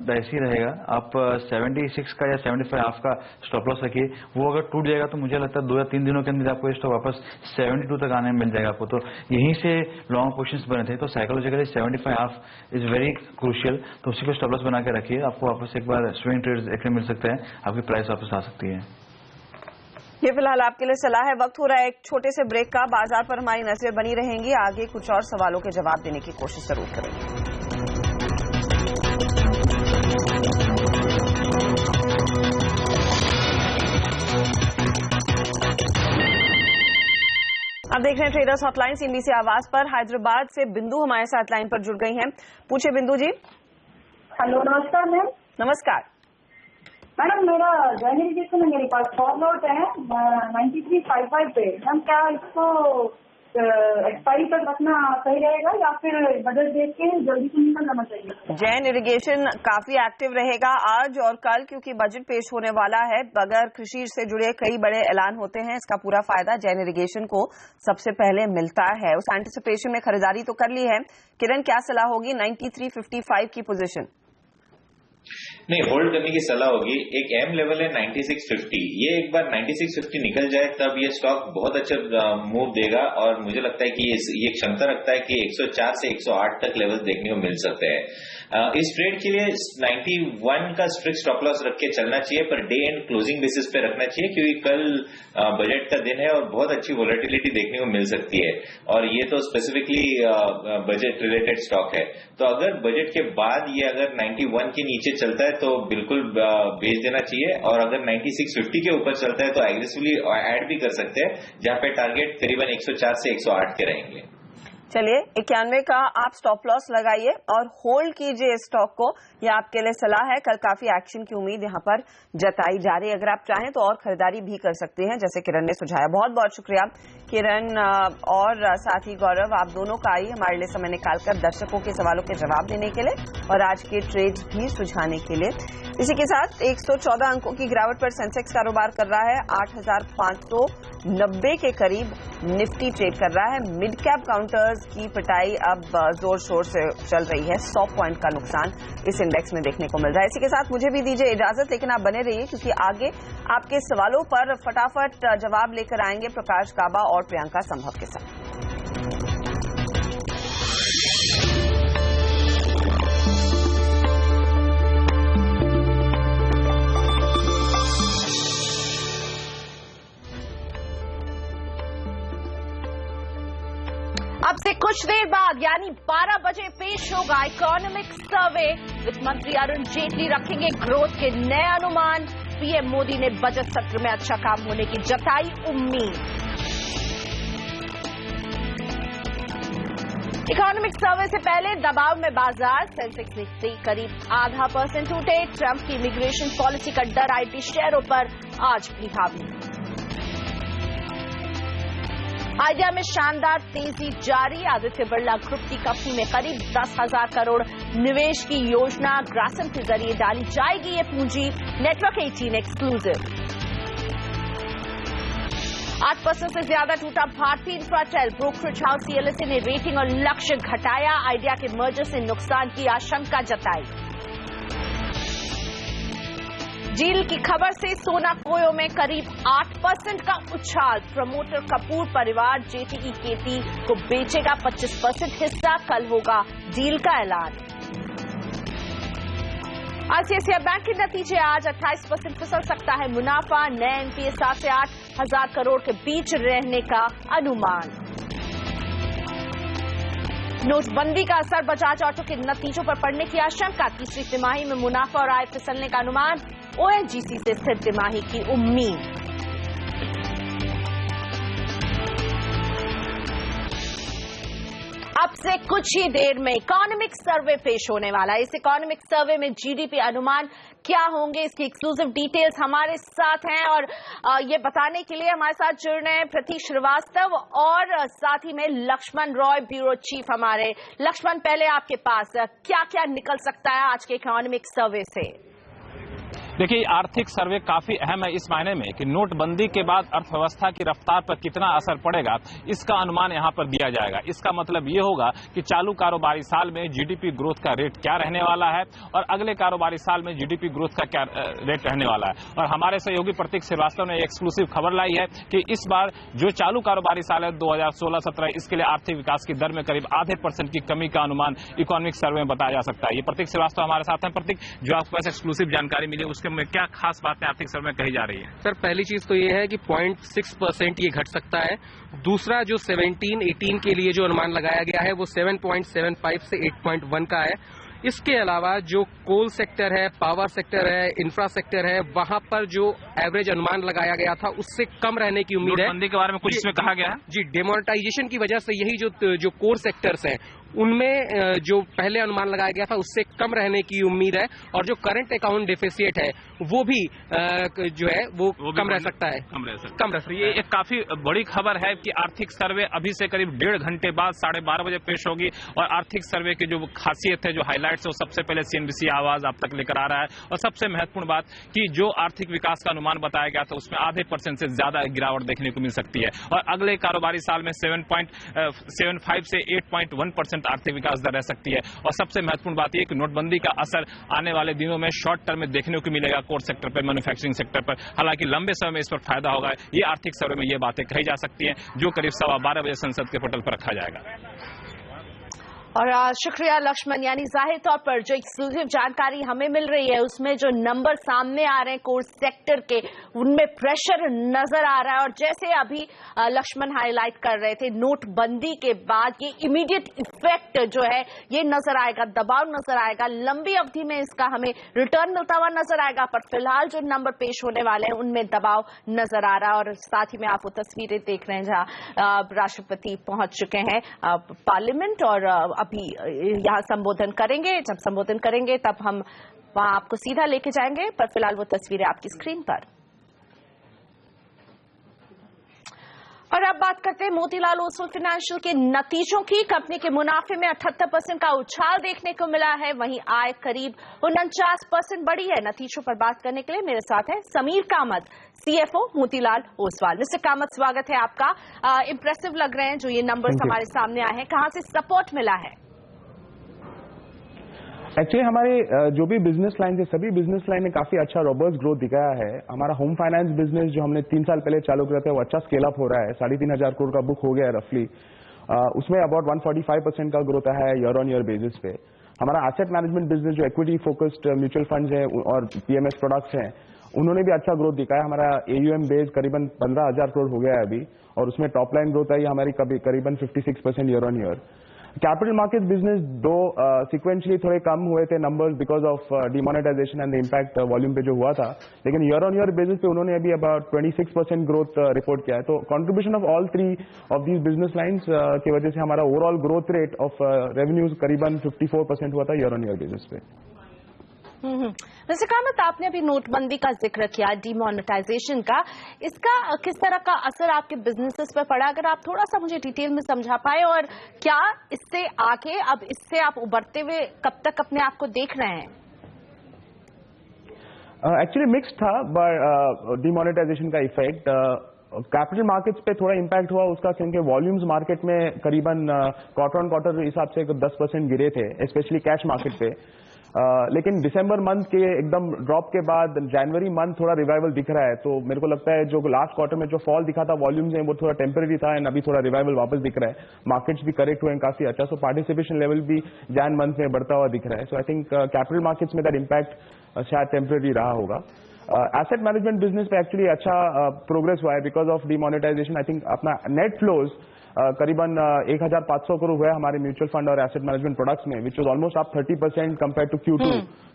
डाइसी रहेगा। आप 76 का या 75 हाफ का स्टॉप लॉस रखिए। वो अगर टूट जाएगा तो मुझे लगता है 2 या 3 दिनों के अंदर आपको स्टॉक वापस 72 तक आने में मिल जाएगा आपको। तो यहीं से लॉन्ग पोजिशंस बने थे, तो psychologically 75 half is very crucial. तो उसी को स्टॉप लॉस बना के रखिए, आपको वापस एक बार स्विंग ट्रेड्स देखने मिल सकते हैं, आपकी प्राइस वापस आ सकती है। ये फिलहाल आपके लिए सलाह है। वक्त हो रहा है एक छोटे से ब्रेक का। बाजार पर हमारी नजर बनी रहेंगी, आगे कुछ और सवालों के जवाब देने की कोशिश जरूर करेंगे। अब देख रहे हैं ट्रेडर्स हॉटलाइन CNBC आवाज पर। हैदराबाद से बिंदु हमारे साथ लाइन पर जुड़ गई हैं। पूछे बिंदु जी। हेलो, नमस्कार मैम। नमस्कार मैडम, मेरा जॉइन एजुकेशन है, मेरे पास फॉल आउट है 9355 पे। मैम क्या इसको एक्सपायरी तक रखना सही रहेगा या फिर बजट देख के जल्दी से निकल जाना चाहिए? जैन इरिगेशन काफी एक्टिव रहेगा आज और कल, क्योंकि बजट पेश होने वाला है। अगर कृषि से जुड़े कई बड़े ऐलान होते हैं, इसका पूरा फायदा जैन इरिगेशन को सबसे पहले मिलता है। उस एंटिसिपेशन में खरीदारी तो कर ली है। किरण, क्या सलाह होगी 9355 की पोजीशन? नहीं, होल्ड करने की सलाह होगी। एक एम लेवल है 9650, ये एक बार 9650 निकल जाए तब ये स्टॉक बहुत अच्छा मूव देगा और मुझे लगता है कि ये क्षमता रखता है कि 104 से 108 तक लेवल देखने को मिल सकते हैं। इस ट्रेड के लिए 91 का स्ट्रिक्ट स्टॉप लॉस रख के चलना चाहिए, per day and closing basis पे रखना चाहिए, क्योंकि कल बजट का दिन है और बहुत अच्छी वोलेटिलिटी देखने को मिल सकती है और ये तो स्पेसिफिकली बजट रिलेटेड स्टॉक है। तो अगर बजट के बाद ये अगर 91 के नीचे चलता है तो बिल्कुल बेच देना चाहिए, और अगर 9650 के ऊपर चलता है तो एग्रेसिवली ऐड भी कर सकते हैं, जहां पे टारगेट करीबन 104 से 108 के रहेंगे। चलिए 91 का आप स्टॉप लॉस लगाइए और होल्ड कीजिए स्टॉक को, यह आपके लिए सलाह है। कल काफी एक्शन की उम्मीद यहाँ पर जताई जा रही है। अगर आप चाहें तो और खरीदारी भी कर सकते हैं, जैसे किरण ने सुझाया। बहुत बहुत शुक्रिया किरण और साथ ही गौरव, आप दोनों का आई हमारे लिए समय निकालकर दर्शकों के सवालों के जवाब देने के लिए और आज के ट्रेड्स भी सुझाने के लिए। इसी के साथ 114 अंकों की गिरावट पर सेंसेक्स कारोबार कर रहा है। 8590 के करीब निफ्टी ट्रेड कर रहा है। मिड कैप काउंटर्स की पिटाई अब जोर शोर से चल रही है। 100 पॉइंट का नुकसान इस इंडेक्स में देखने को मिल रहा है। इसी के साथ मुझे भी दीजिए इजाजत, लेकिन आप बने रहिए क्योंकि आगे आपके सवालों पर फटाफट जवाब लेकर आएंगे प्रकाश काबा और प्रियंका संभव के साथ। अब से कुछ देर बाद यानी 12 बजे पेश होगा इकोनॉमिक सर्वे। वित्त मंत्री अरुण जेटली रखेंगे ग्रोथ के नए अनुमान। पीएम मोदी ने बजट सत्र में अच्छा काम होने की जताई उम्मीद। इकोनॉमिक सर्वे से पहले दबाव में बाजार, सेंसेक्स निफ्टी करीब 0.5% टूटे। ट्रंप की इमिग्रेशन पॉलिसी का डर आईटी शेयरों पर आज भी हावी। आइडिया में शानदार तेजी जारी। आदित्य बिरला ग्रुप की कंपनी में करीब 10,000 करोड़ निवेश की योजना ग्रासिम के जरिए डाली जाएगी ये पूंजी। Network 18 exclusive. 8% से ज्यादा टूटा भारतीय इंफ्राटेल। ब्रोकरेज हाउस CLSA ने रेटिंग और लक्ष्य घटाया। आइडिया के मर्जर से नुकसान की आशंका जताई। डील की खबर से सोना कोयों में करीब 8% का उछाल। प्रमोटर कपूर परिवार जेटीईकेटी को बेचेगा 25% हिस्सा। कल होगा डील का ऐलान। आईसीआईसीआई बैंक के नतीजे आज 28% फिसल सकता है मुनाफा। नए एनपीए 7 से 8 हजार करोड़ के बीच रहने का अनुमान। नोटबंदी का असर बजाज ऑटो के नतीजों पर पड़ने की आशंका। तीसरी तिमाही में मुनाफा और आय फिसलने का अनुमान। ओएनजीसी से स्थिर तिमाही की उम्मीद। अब से कुछ ही देर में इकोनॉमिक सर्वे पेश होने वाला है। इस इकोनॉमिक सर्वे में जीडीपी अनुमान क्या होंगे, इसकी एक्सक्लूसिव डिटेल्स हमारे साथ हैं और ये बताने के लिए हमारे साथ जुड़ रहे हैं प्रतीक श्रीवास्तव और साथ ही में लक्ष्मण रॉय, ब्यूरो चीफ हमारे। लक्ष्मण, पहले आपके पास क्या क्या निकल सकता है आज के इकोनॉमिक सर्वे से? देखिए, आर्थिक सर्वे काफी अहम है इस मायने में कि नोटबंदी के बाद अर्थव्यवस्था की रफ्तार पर कितना असर पड़ेगा, इसका अनुमान यहां पर दिया जाएगा। इसका मतलब ये होगा कि चालू कारोबारी साल में जीडीपी ग्रोथ का रेट क्या रहने वाला है और अगले कारोबारी साल में जीडीपी ग्रोथ का क्या रेट रहने वाला है। और हमारे सहयोगी प्रतीक श्रीवास्तव ने एक्सक्लूसिव खबर लाई है कि इस बार जो चालू कारोबारी साल है 2016-17, इसके लिए आर्थिक विकास की दर में करीब आधे % की कमी का अनुमान इकोनॉमिक सर्वे में बताया जा सकता है। ये प्रतीक श्रीवास्तव हमारे साथ हैं। प्रतीक, जो आपके पास एक्सक्लूसिव जानकारी मिली में क्या खास बातें आर्थिक सर्वे में कही जा रही है? सर, पहली चीज तो ये है कि 0.6% ये घट सकता है। दूसरा, जो 17-18 के लिए जो अनुमान लगाया गया है वो 7.75 से 8.1 का है। इसके अलावा जो कोल सेक्टर है, पावर सेक्टर है, इंफ्रा सेक्टर है, वहां पर जो एवरेज अनुमान लगाया गया था उससे कम रहने की उम्मीद है। नोटबंदी के बारे में कुछ इसमें कहा गया है? जी, डिमोनेटाइजेशन की वजह से यही जो कोर सेक्टर्स हैं उनमें जो पहले अनुमान लगाया गया था उससे कम रहने की उम्मीद है और जो करंट अकाउंट डेफिसिट है वो भी जो है वो कम रह सकता है। कम रह सकता है। ये एक काफी बड़ी खबर है कि आर्थिक सर्वे अभी से करीब 1.5 घंटे बाद 12:30 बजे पेश होगी और आर्थिक सर्वे की जो खासियत है, जो हाईलाइट्स है, वो सबसे पहले सीएनबीसी आवाज आप तक लेकर आ रहा है। और सबसे महत्वपूर्ण बात कि जो आर्थिक विकास का अनुमान बताया गया था उसमें आधे % से ज्यादा गिरावट देखने को मिल सकती है और अगले कारोबारी साल में 7.75 से 8.1% आर्थिक विकास दर रह सकती है। और सबसे महत्वपूर्ण बात यह कि नोटबंदी का असर आने वाले दिनों में शॉर्ट टर्म में देखने को मिलेगा कोर सेक्टर पर, मैन्युफैक्चरिंग सेक्टर पर। हालांकि लंबे समय में इस पर फायदा होगा। ये आर्थिक सर्वे में ये बातें कही जा सकती हैं जो करीब 12:15 बजे संसद के पटल पर रखा जाएगा। और शुक्रिया लक्ष्मण। यानी जाहिर तौर पर जो एक्सक्लूसिव जानकारी हमें मिल रही है उसमें जो नंबर सामने आ रहे हैं कोर सेक्टर के, उनमें प्रेशर नजर आ रहा है। और जैसे अभी लक्ष्मण हाईलाइट कर रहे थे, नोटबंदी के बाद ये इमीडिएट इफेक्ट जो है ये नजर आएगा, दबाव नजर आएगा। लंबी अवधि में इसका हमें रिटर्न मिलता हुआ नजर आएगा, पर फिलहाल जो नंबर पेश होने वाले हैं उनमें दबाव नजर आ रहा है। और साथ ही में आप वो तस्वीरें देख रहे हैं जहां राष्ट्रपति पहुंच चुके हैं पार्लियामेंट और अभी यहां संबोधन करेंगे। जब संबोधन करेंगे तब हम वहां आपको सीधा लेके जाएंगे, पर फिलहाल वो तस्वीरें आपकी स्क्रीन पर। और अब बात करते हैं मोतीलाल ओसवाल फाइनेंशियल के नतीजों की। कंपनी के मुनाफे में 78% का उछाल देखने को मिला है, वहीं आय करीब 49% बढ़ी है। नतीजों पर बात करने के लिए मेरे साथ है समीर कामत, सीएफओ मोतीलाल ओसवाल। मिस्टर कामत, स्वागत है आपका। इंप्रेसिव लग रहे हैं जो ये नंबर्स हमारे सामने आए हैं, कहां से सपोर्ट मिला है? एक्चुअली हमारे जो भी बिजनेस लाइन थे सभी बिजनेस लाइन ने काफी अच्छा रोबस्ट ग्रोथ दिखाया है। हमारा होम फाइनेंस बिजनेस जो हमने 3 साल पहले चालू किया था वो अच्छा स्केल अप हो रहा है। 3,500 करोड़ का बुक हो गया है रफली। उसमें अबाउट 145% का ग्रोथ है ईयर ऑन ईयर बेसिस पे। हमारा एसेट मैनेजमेंट बिजनेस जो इक्विटी फोकस्ड म्यूचुअल फंड्स है और पीएमएस प्रोडक्ट्स हैं उन्होंने भी अच्छा ग्रोथ दिखाया। हमारा एयूएम बेस करीबन 15,000 करोड़ हो गया है अभी और उसमें टॉप लाइन ग्रोथ आई हमारी करीबन 56% year on year. Capital market business दो सिक्वेंशली थोड़े कम हुए थे numbers because of demonetisation and the impact volume पे जो हुआ था, लेकिन ईयर ऑन ईयर बेसिस पे उन्होंने अभी अबाउट 26% ग्रोथ रिपोर्ट किया है। तो contribution of all 3 of these business lines की वजह से हमारा overall growth rate of revenues करीबन 54% हुआ था ईयर ऑन ईयर बेसिस पे। मिस्टर कामत, आपने अभी नोटबंदी का जिक्र किया, डिमोनेटाइजेशन का, इसका किस तरह का असर आपके बिजनेसेस पर पड़ा? अगर आप थोड़ा सा मुझे डिटेल में समझा पाए और क्या इससे आगे अब इससे आप उभरते हुए कब तक अपने आप को देख रहे हैं? एक्चुअली मिक्स था डिमोनेटाइजेशन का इफेक्ट। कैपिटल मार्केट्स पे थोड़ा इम्पैक्ट हुआ उसका क्योंकि वॉल्यूम्स मार्केट में करीबन क्वार्टर ऑन क्वार्टर हिसाब से 10% गिरे थे, स्पेशली कैश मार्केट पे। लेकिन दिसंबर मंथ के एकदम ड्रॉप के बाद जनवरी मंथ थोड़ा रिवाइवल दिख रहा है, तो मेरे को लगता है जो लास्ट क्वार्टर में जो फॉल दिखा था वॉल्यूम्स में, वो थोड़ा टेम्पररी था एंड अभी थोड़ा रिवाइवल वापस दिख रहा है। मार्केट्स भी करेक्ट हुए हैं काफी अच्छा, सो पार्टिसिपेशन लेवल भी जैन मंथ में बढ़ता हुआ दिख रहा है। So I think capital markets में दैट इम्पैक्ट शायद टेम्पररी रहा होगा। एसेट मैनेजमेंट बिजनेस पे एक्चुअली अच्छा प्रोग्रेस हुआ है because of demonetization. I think अपना नेट फ्लोज करीबन 1500 करोड़ हुआ है हमारे म्यूचुअल फंड और एसेट मैनेजमेंट प्रोडक्ट्स में, which was almost up 30% compare to Q2।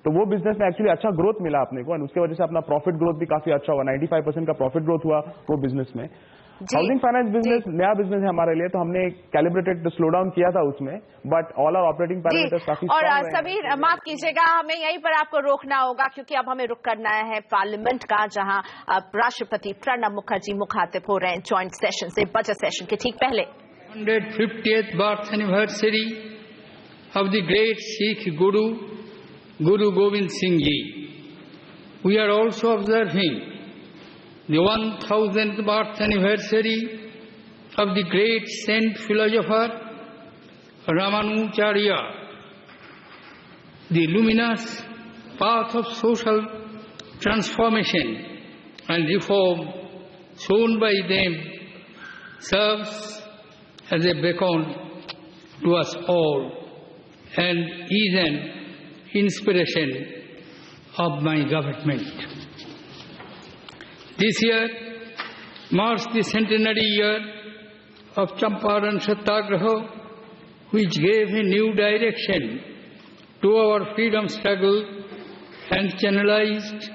तो वो बिजनेस में एक्चुअली अच्छा ग्रोथ मिला अपने को, और उसके वजह से अपना प्रॉफिट ग्रोथ भी काफी अच्छा हुआ। 95% का प्रॉफिट ग्रोथ हुआ वो बिजनेस में। हाउसिंग फाइनेंस बिजनेस नया बिजनेस है हमारे लिए, तो हमने कैलिब्रेटेड स्लो डाउन किया था उसमें, but all our operating parameters काफी और strong रहे हैं। समीर माफ कीजिएगा, हमें यहीं पर आपको रोकना होगा क्योंकि अब हमें रुक करना है पार्लियामेंट का, जहां राष्ट्रपति प्रणब मुखर्जी मुखातिब हो रहे हैं ज्वाइंट सेशन से, बजट सेशन के ठीक पहले। 150th birth anniversary of the great Sikh Guru, Guru Gobind Singh Ji. We are also observing the 1000th birth anniversary of the great saint philosopher Ramanujarya. The luminous path of social transformation and reform shown by them serves as a beacon to us all and is an inspiration of my government. This year marks the centenary year of Champaran Satyagraha, which gave a new direction to our freedom struggle and channelized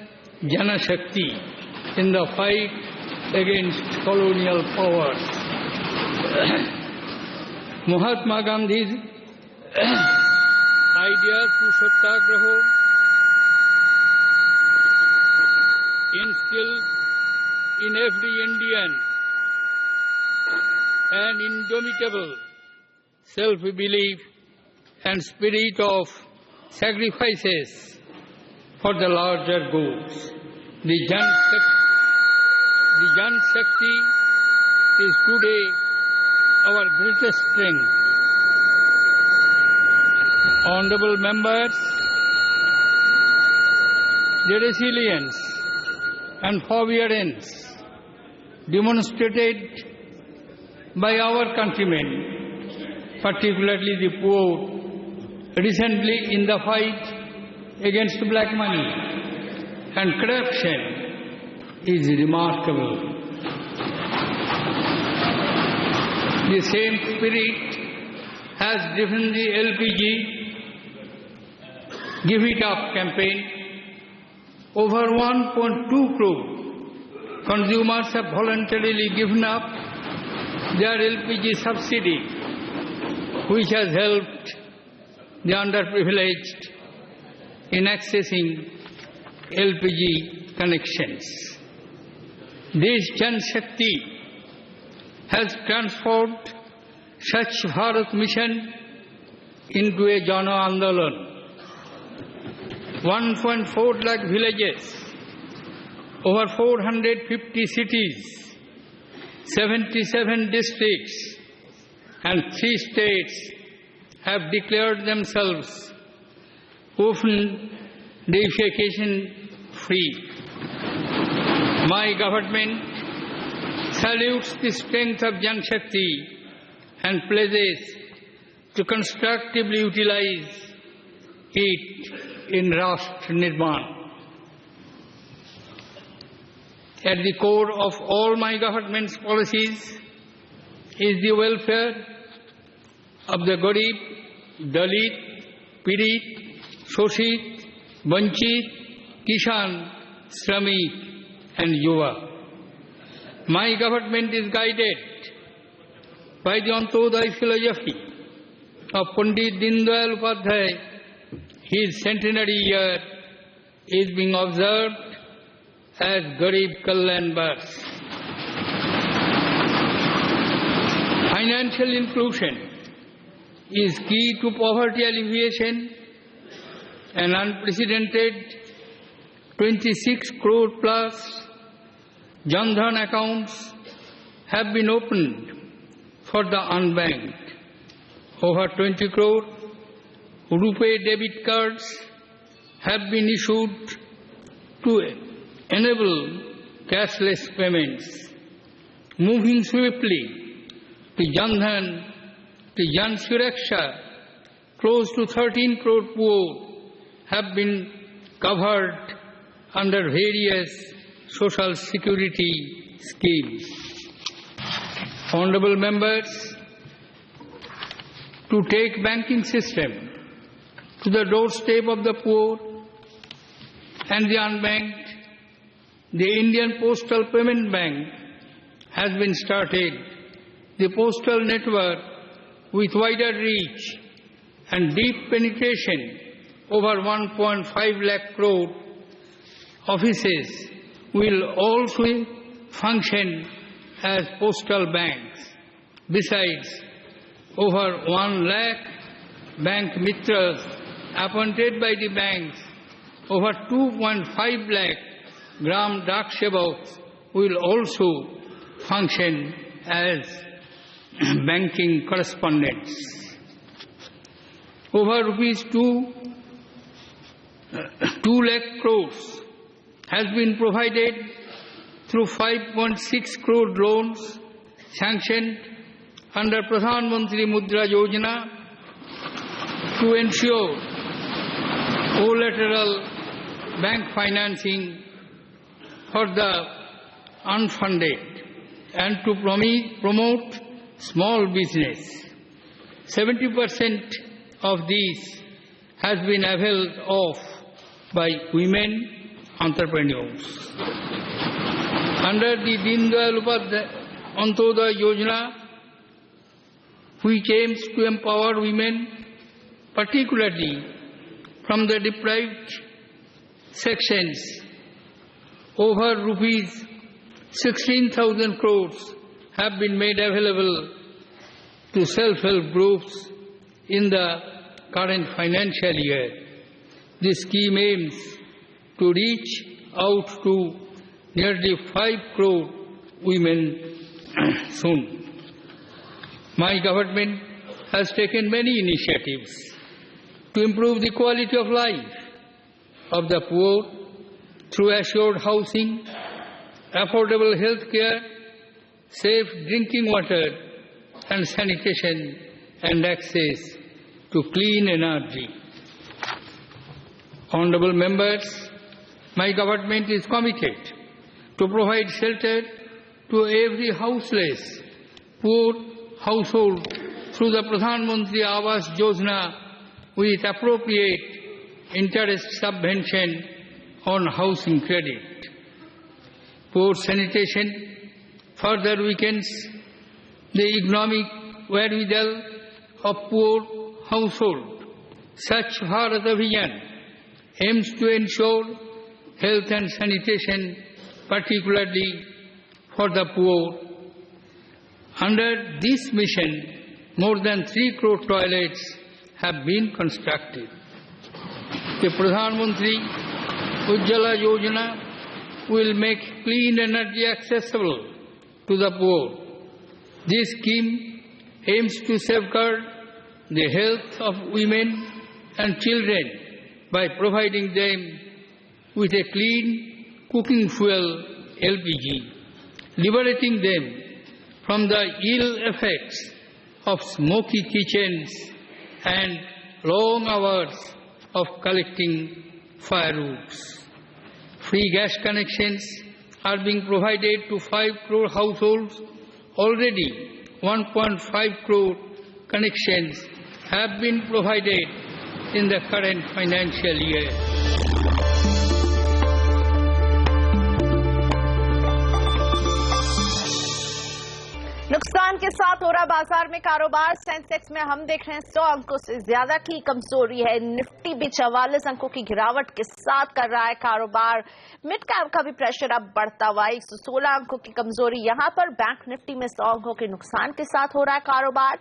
Jana Shakti in the fight against colonial powers. Mahatma Gandhi's ideas to Satyagraha instilled in every Indian an indomitable self-belief and spirit of sacrifices for the larger goals. The Jan Shakti is today our greatest strength. Honorable members, the resilience and forbearance demonstrated by our countrymen, particularly the poor, recently in the fight against black money and corruption is remarkable. The same spirit has driven the LPG Give It Up campaign. Over 1.2 crore consumers have voluntarily given up their LPG subsidy, which has helped the underprivileged in accessing LPG connections. This Jan Shakti has transformed Swachh Bharat mission into a Jana Andolan. 1.4 lakh villages, over 450 cities, 77 districts and 3 states have declared themselves open defecation free. My government salutes the strength of Jan Shakti and pledges to constructively utilize it in Rashtra Nirman. At the core of all my government's policies is the welfare of the Garib, Dalit, Pirit, Shoshit, Vanchit, Kishan, Shramik and Yuva. My government is guided by the Antoday philosophy of Pandit Dindayal Upadhyay. His centenary year is being observed as Garib Kalyan Bars. Financial inclusion is key to poverty alleviation. An unprecedented 26 crore plus Jan Dhan accounts have been opened for the unbanked. Over 20 crore RuPay debit cards have been issued to enable cashless payments. Moving swiftly to Jan Dhan, to Jan Suraksha, close to 13 crore poor have been covered under various social security schemes. Honorable members, to take banking system to the doorstep of the poor and the unbanked, the Indian Postal Payment Bank has been started. The postal network with wider reach and deep penetration over 1.5 lakh crore offices will also function as postal banks. Besides, over 1 lakh bank mitras appointed by the banks, over 2.5 lakh Gram Dak Sevaks will also function as banking correspondents. Over rupees 2 lakh crores has been provided through 5.6 crore loans sanctioned under Pradhan Mantri Mudra Yojana to ensure collateral bank financing for the unfunded and to promote small business. 70% of these has been availed of by women entrepreneurs. Under the Deen Dayal Upadhyaya Antyodaya Yojana, which aims to empower women, particularly from the deprived sections, over rupees 16,000 crores have been made available to self-help groups in the current financial year. This scheme aims to reach out to nearly 5 crore women soon. My government has taken many initiatives to improve the quality of life of the poor through assured housing, affordable health care, safe drinking water and sanitation, and access to clean energy. Honorable members, my government is committed to provide shelter to every houseless, poor household through the Pradhan Mantri Awas Yojana with appropriate interest subvention on housing credit. Poor sanitation further weakens the economic wherewithal of poor household. Swachh Bharat Abhiyan aims to ensure health and sanitation, particularly for the poor. Under this mission, more than 3 crore toilets have been constructed. The Pradhan Mantri Ujjwala Yojana will make clean energy accessible to the poor. This scheme aims to safeguard the health of women and children by providing them with a clean cooking fuel LPG, liberating them from the ill effects of smoky kitchens and long hours of collecting firewoods. Free gas connections are being provided to 5 crore households. Already 1.5 crore connections have been provided in the current financial year. नुकसान के साथ हो रहा बाजार में कारोबार। Sensex में हम देख रहे हैं 100 अंकों से ज्यादा की कमजोरी है। निफ्टी भी 44 अंकों की गिरावट के साथ कर रहा है कारोबार। मिड कैप का भी प्रेशर अब बढ़ता हुआ 116 अंकों की कमजोरी यहां पर। बैंक निफ्टी में 100 अंकों के नुकसान के साथ हो रहा है कारोबार।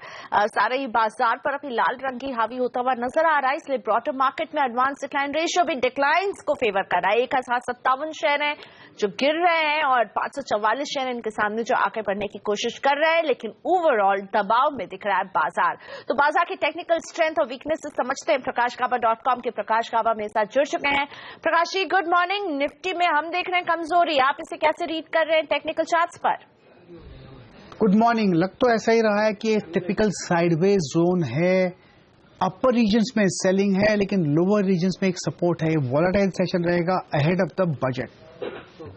सारे ही बाजार पर अभी लाल रंग की हावी होता हुआ नजर आ रहा है। इसलिए ब्रॉडर मार्केट में एडवांस डिक्लाइन रेशियो भी डिक्लाइंस को फेवर कर रहा है। 1057 शेयर हैं जो गिर रहे हैं और 544 शेयर इनके सामने जो आगे बढ़ने की कोशिश कर कर रहे हैं, लेकिन ओवरऑल दबाव में दिख रहा है बाजार। तो बाजार की टेक्निकल स्ट्रेंथ और वीकनेस समझते हैं। प्रकाशगाबा.com के प्रकाश गाबा मेरे साथ जुड़ चुके हैं। Prakash ji, good morning. Nifty में हम देख रहे हैं कमजोरी, आप इसे कैसे रीड कर रहे हैं टेक्निकल चार्ट्स पर? Good morning. लग तो ऐसा ही रहा है कि टिपिकल साइडवेज जोन है। अपर रीजन्स में सेलिंग है, लेकिन लोअर रीजन्स में एक सपोर्ट है। वॉलेटाइल सेशन रहेगा अहेड ऑफ द बजट,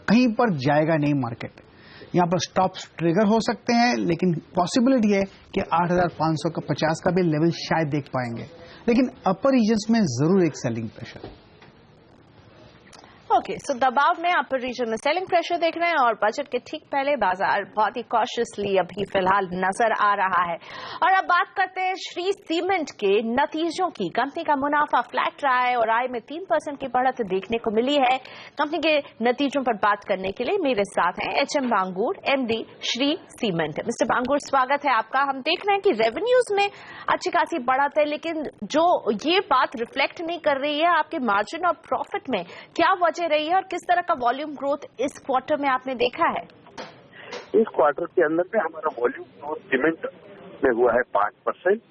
कहीं पर जाएगा नहीं मार्केट। यहाँ पर स्टॉप्स ट्रिगर हो सकते हैं, लेकिन पॉसिबिलिटी है कि 8,550 का भी लेवल शायद देख पाएंगे, लेकिन अपर रीजन्स में जरूर एक सेलिंग प्रेशर। ओके, सो दबाव में अपर रीजन में सेलिंग प्रेशर देख रहे हैं और बजट के ठीक पहले बाजार बहुत ही कॉशियसली अभी फिलहाल नजर आ रहा है। और अब बात करते हैं श्री सीमेंट के नतीजों की। कंपनी का मुनाफा फ्लैट रहा है और आय में 3% की बढ़त देखने को मिली है। कंपनी के नतीजों पर बात करने के लिए मेरे साथ हैं HM बांगुर, MD श्री सीमेंट। मिस्टर बांगुर, स्वागत है आपका। हम देख रहे हैं कि रेवेन्यूज में अच्छी खासी बढ़त है, लेकिन जो ये बात रिफ्लेक्ट नहीं कर रही है आपके मार्जिन और प्रॉफिट में, क्या वजह रही है और किस तरह का वॉल्यूम ग्रोथ इस क्वार्टर में आपने देखा है? इस क्वार्टर के अंदर में हमारा वॉल्यूम ग्रोथ सीमेंट में हुआ है 5%।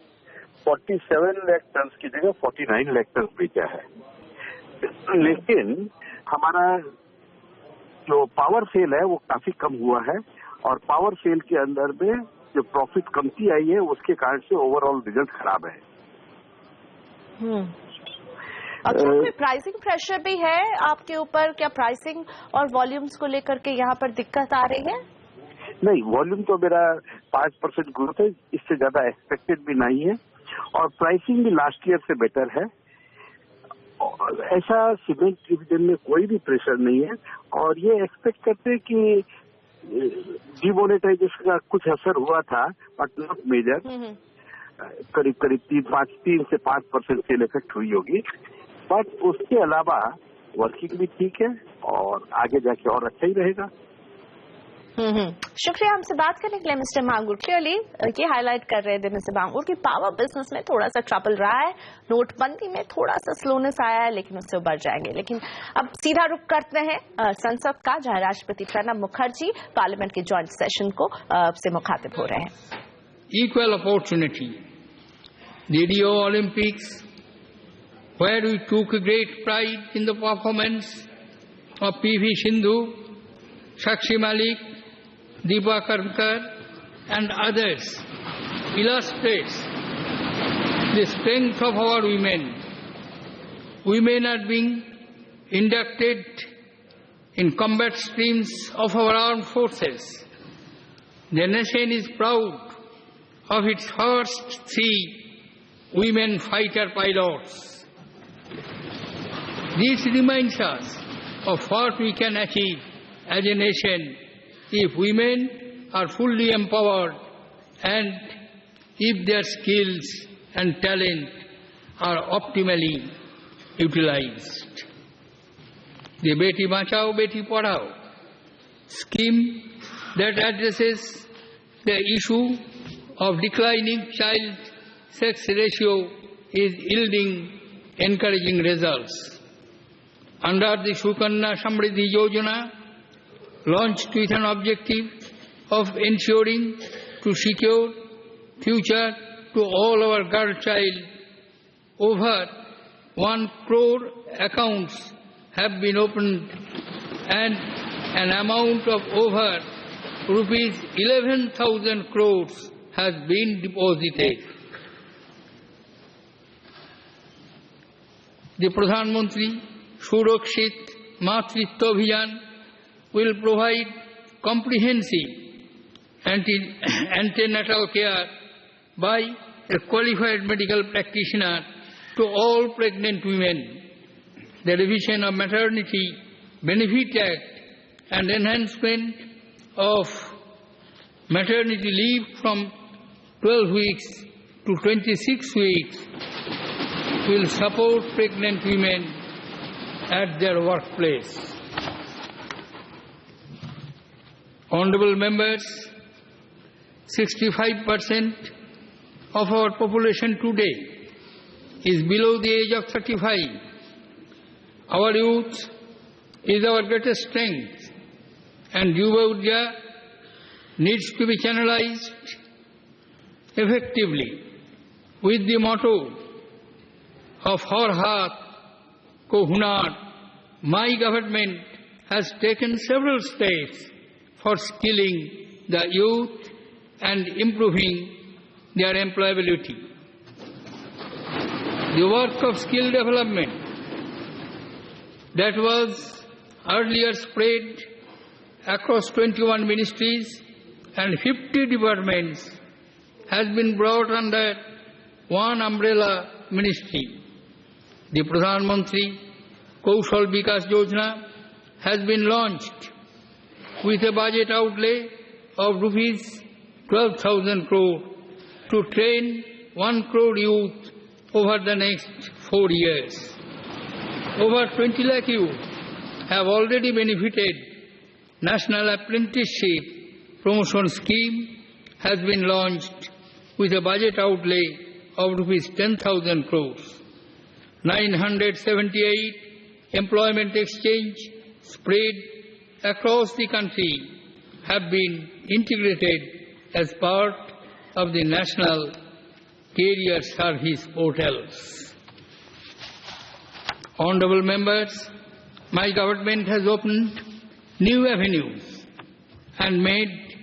47 लाख टन की जगह 49 लाख टन बेचा है। लेकिन हमारा जो पावर सेल है वो काफी कम हुआ है, और पावर सेल के अंदर में जो प्रॉफिट कमती आई है उसके कारण से ओवरऑल रिजल्ट खराब है। अच्छा, कोई प्राइसिंग प्रेशर भी है आपके ऊपर? क्या प्राइसिंग और वॉल्यूम्स को लेकर के यहाँ पर दिक्कत आ रही है? नहीं, वॉल्यूम तो मेरा 5% ग्रोथ है, इससे ज्यादा एक्सपेक्टेड भी नहीं है, और प्राइसिंग भी लास्ट ईयर से बेटर है। ऐसा सीमेंट डिवीजन में कोई भी प्रेशर नहीं है, और ये एक्सपेक्ट करते हैं कि डिमोनेटाइजेशन का कुछ असर हुआ था, बट नॉट मेजर। करीब 3 से 5% सेल इफेक्ट हुई होगी, बट उसके अलावा वर्किंग भी ठीक है और आगे जाके और अच्छा ही रहेगा। शुक्रिया हमसे बात करने के लिए मिस्टर बांगुर। क्लियरली ये हाईलाइट कर रहे थे मिस्टर बांगुर कि पावर बिजनेस में थोड़ा सा ट्रबल रहा है, नोटबंदी में थोड़ा सा स्लोनेस आया है, लेकिन उससे उबर जाएंगे। लेकिन अब सीधा रुख करते हैं संसद का, जहां राष्ट्रपति प्रणब मुखर्जी पार्लियामेंट के ज्वाइंट सेशन को से मुखातिब हो रहे हैं। Equal opportunity, the Rio Olympics, where we took great pride in the performance of PV Sindhu, Sakshi Malik, Deepa Karkar and others, illustrates the strength of our women. Women are being inducted in combat streams of our armed forces. The nation is proud of its first 3 women fighter pilots. This reminds us of what we can achieve as a nation if women are fully empowered and if their skills and talent are optimally utilized. The Beti Bachao Beti Padhao scheme that addresses the issue of declining child sex ratio is yielding encouraging results. Under the Sukanya Samriddhi Yojana, launched with an objective of ensuring to secure future to all our girl child, over 1 crore accounts have been opened and an amount of over rupees 11,000 crores has been deposited. The Pradhan Mantri Surakshit Matritva Abhiyan will provide comprehensive antenatal care by a qualified medical practitioner to all pregnant women. The revision of Maternity Benefit Act and enhancement of maternity leave from 12 weeks to 26 weeks will support pregnant women at their workplace. Honorable members, 65% of our population today is below the age of 35. Our youth is our greatest strength, and Yuva Urja needs to be channelized effectively with the motto of Har Haat Ko Hunar. My government has taken several steps for skilling the youth and improving their employability. The work of skill development that was earlier spread across 21 ministries and 50 departments has been brought under one umbrella ministry. The Pradhan Mantri Kaushal Vikas Yojana has been launched with a budget outlay of rupees 12,000 crore to train 1 crore youth over the next 4 years. Over 20 lakh youth have already benefited. National Apprenticeship Promotion Scheme has been launched with a budget outlay of rupees 10,000 crores. 978 employment exchange spread across the country have been integrated as part of the National Career Service portals. Honorable members, my government has opened new avenues and made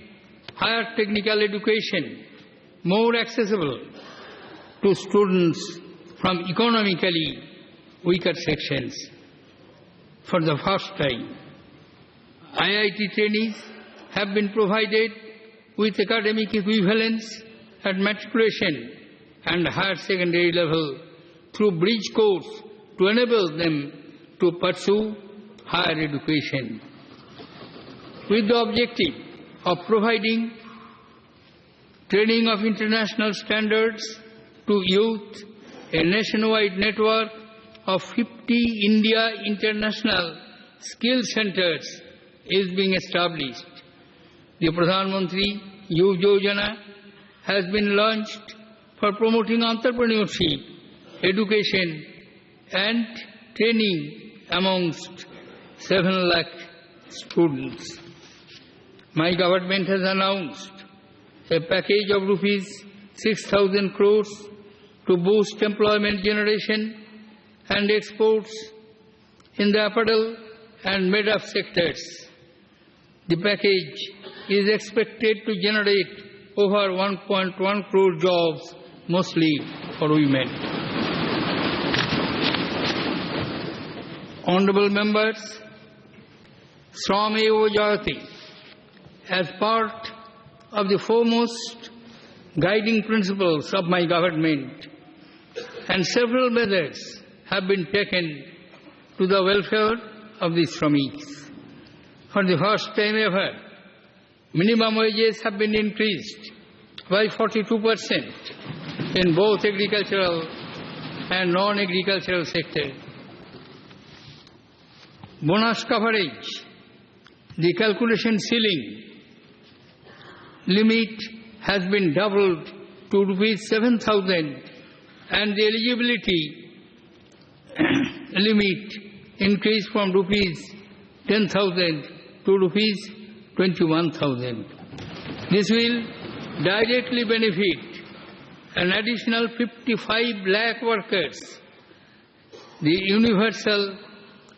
higher technical education more accessible to students from economically weaker sections. For the first time, IIT trainees have been provided with academic equivalence at matriculation and higher secondary level through bridge course to enable them to pursue higher education. With the objective of providing training of international standards to youth, a nationwide network of 50 India International Skill Centers is being established. The Pradhan Mantri Yuv Yojana has been launched for promoting entrepreneurship, education and training amongst 7 lakh students. My government has announced a package of rupees 6,000 crores to boost employment generation and exports in the apparel and made-up sectors. The package is expected to generate over 1.1 crore jobs, mostly for women. Honorable members, Shram Eva Jayate, as part of the foremost guiding principles of my government, and several measures have been taken to the welfare of the Shramiks. For the first time ever, minimum wages have been increased by 42% in both agricultural and non-agricultural sector. Bonus coverage, the calculation ceiling limit has been doubled to rupees 7,000 and the eligibility limit increased from rupees 10,000 to rupees 21,000. This will directly benefit an additional 55 lakh workers. The universal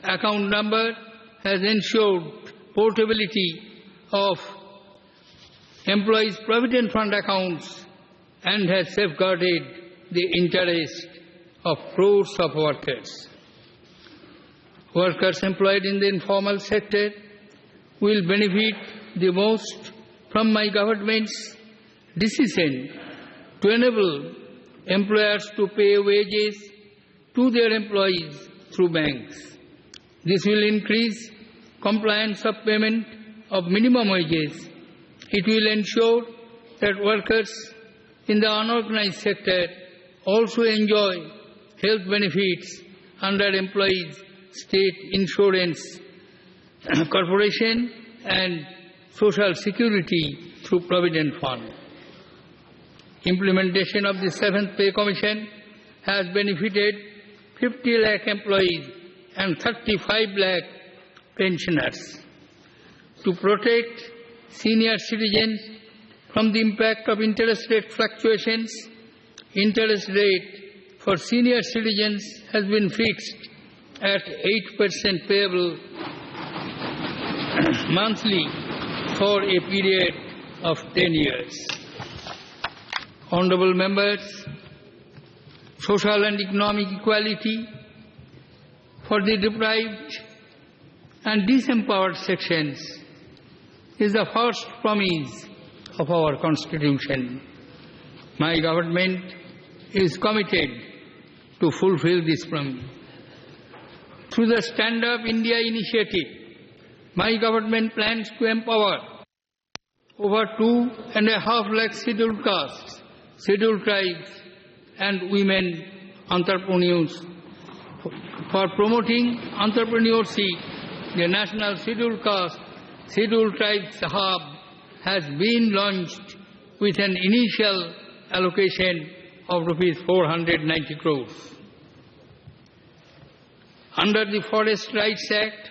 account number has ensured portability of employees' provident fund accounts and has safeguarded the interest of crores of workers. Workers employed in the informal sector will benefit the most from my government's decision to enable employers to pay wages to their employees through banks. This will increase compliance of payment of minimum wages. It will ensure that workers in the unorganized sector also enjoy health benefits under employees' state insurance corporation and social security through Provident Fund. Implementation of the 7th Pay Commission has benefited 50 lakh employees and 35 lakh pensioners. To protect senior citizens from the impact of interest rate fluctuations. Interest rate for senior citizens has been fixed at 8% payable monthly for a period of 10 years. Honorable members, social and economic equality for the deprived and disempowered sections is the first promise of our Constitution. My government is committed to fulfill this promise. Through the Stand Up India initiative, my government plans to empower over 2.5 lakh scheduled castes, scheduled tribes and women entrepreneurs. For promoting entrepreneurship, the National Scheduled Caste Scheduled Tribes Hub has been launched with an initial allocation of Rs 490 crores. Under the Forest Rights Act,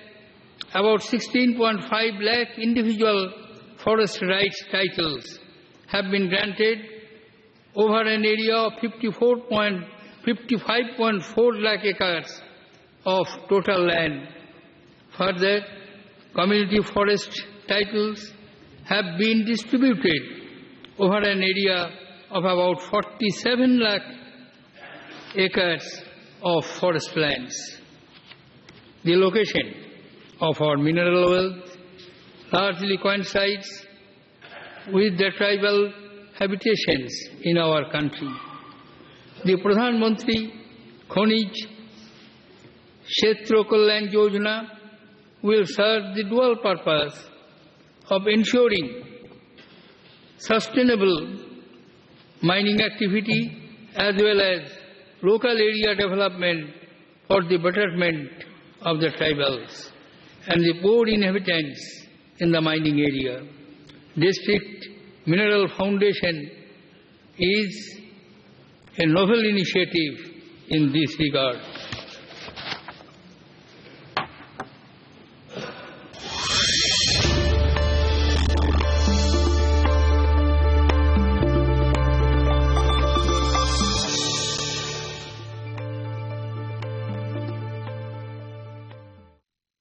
about 16.5 lakh individual forest rights titles have been granted over an area of 55.4 lakh acres of total land. Further, community forest titles have been distributed over an area of about 47 lakh acres of forest lands. The location of our mineral wealth largely coincides with the tribal habitations in our country. The Pradhan Mantri Khanij Kshetra Kalyan Yojana will serve the dual purpose of ensuring sustainable mining activity as well as local area development for the betterment of the tribals and the poor inhabitants in the mining area. District Mineral Foundation is a novel initiative in this regard.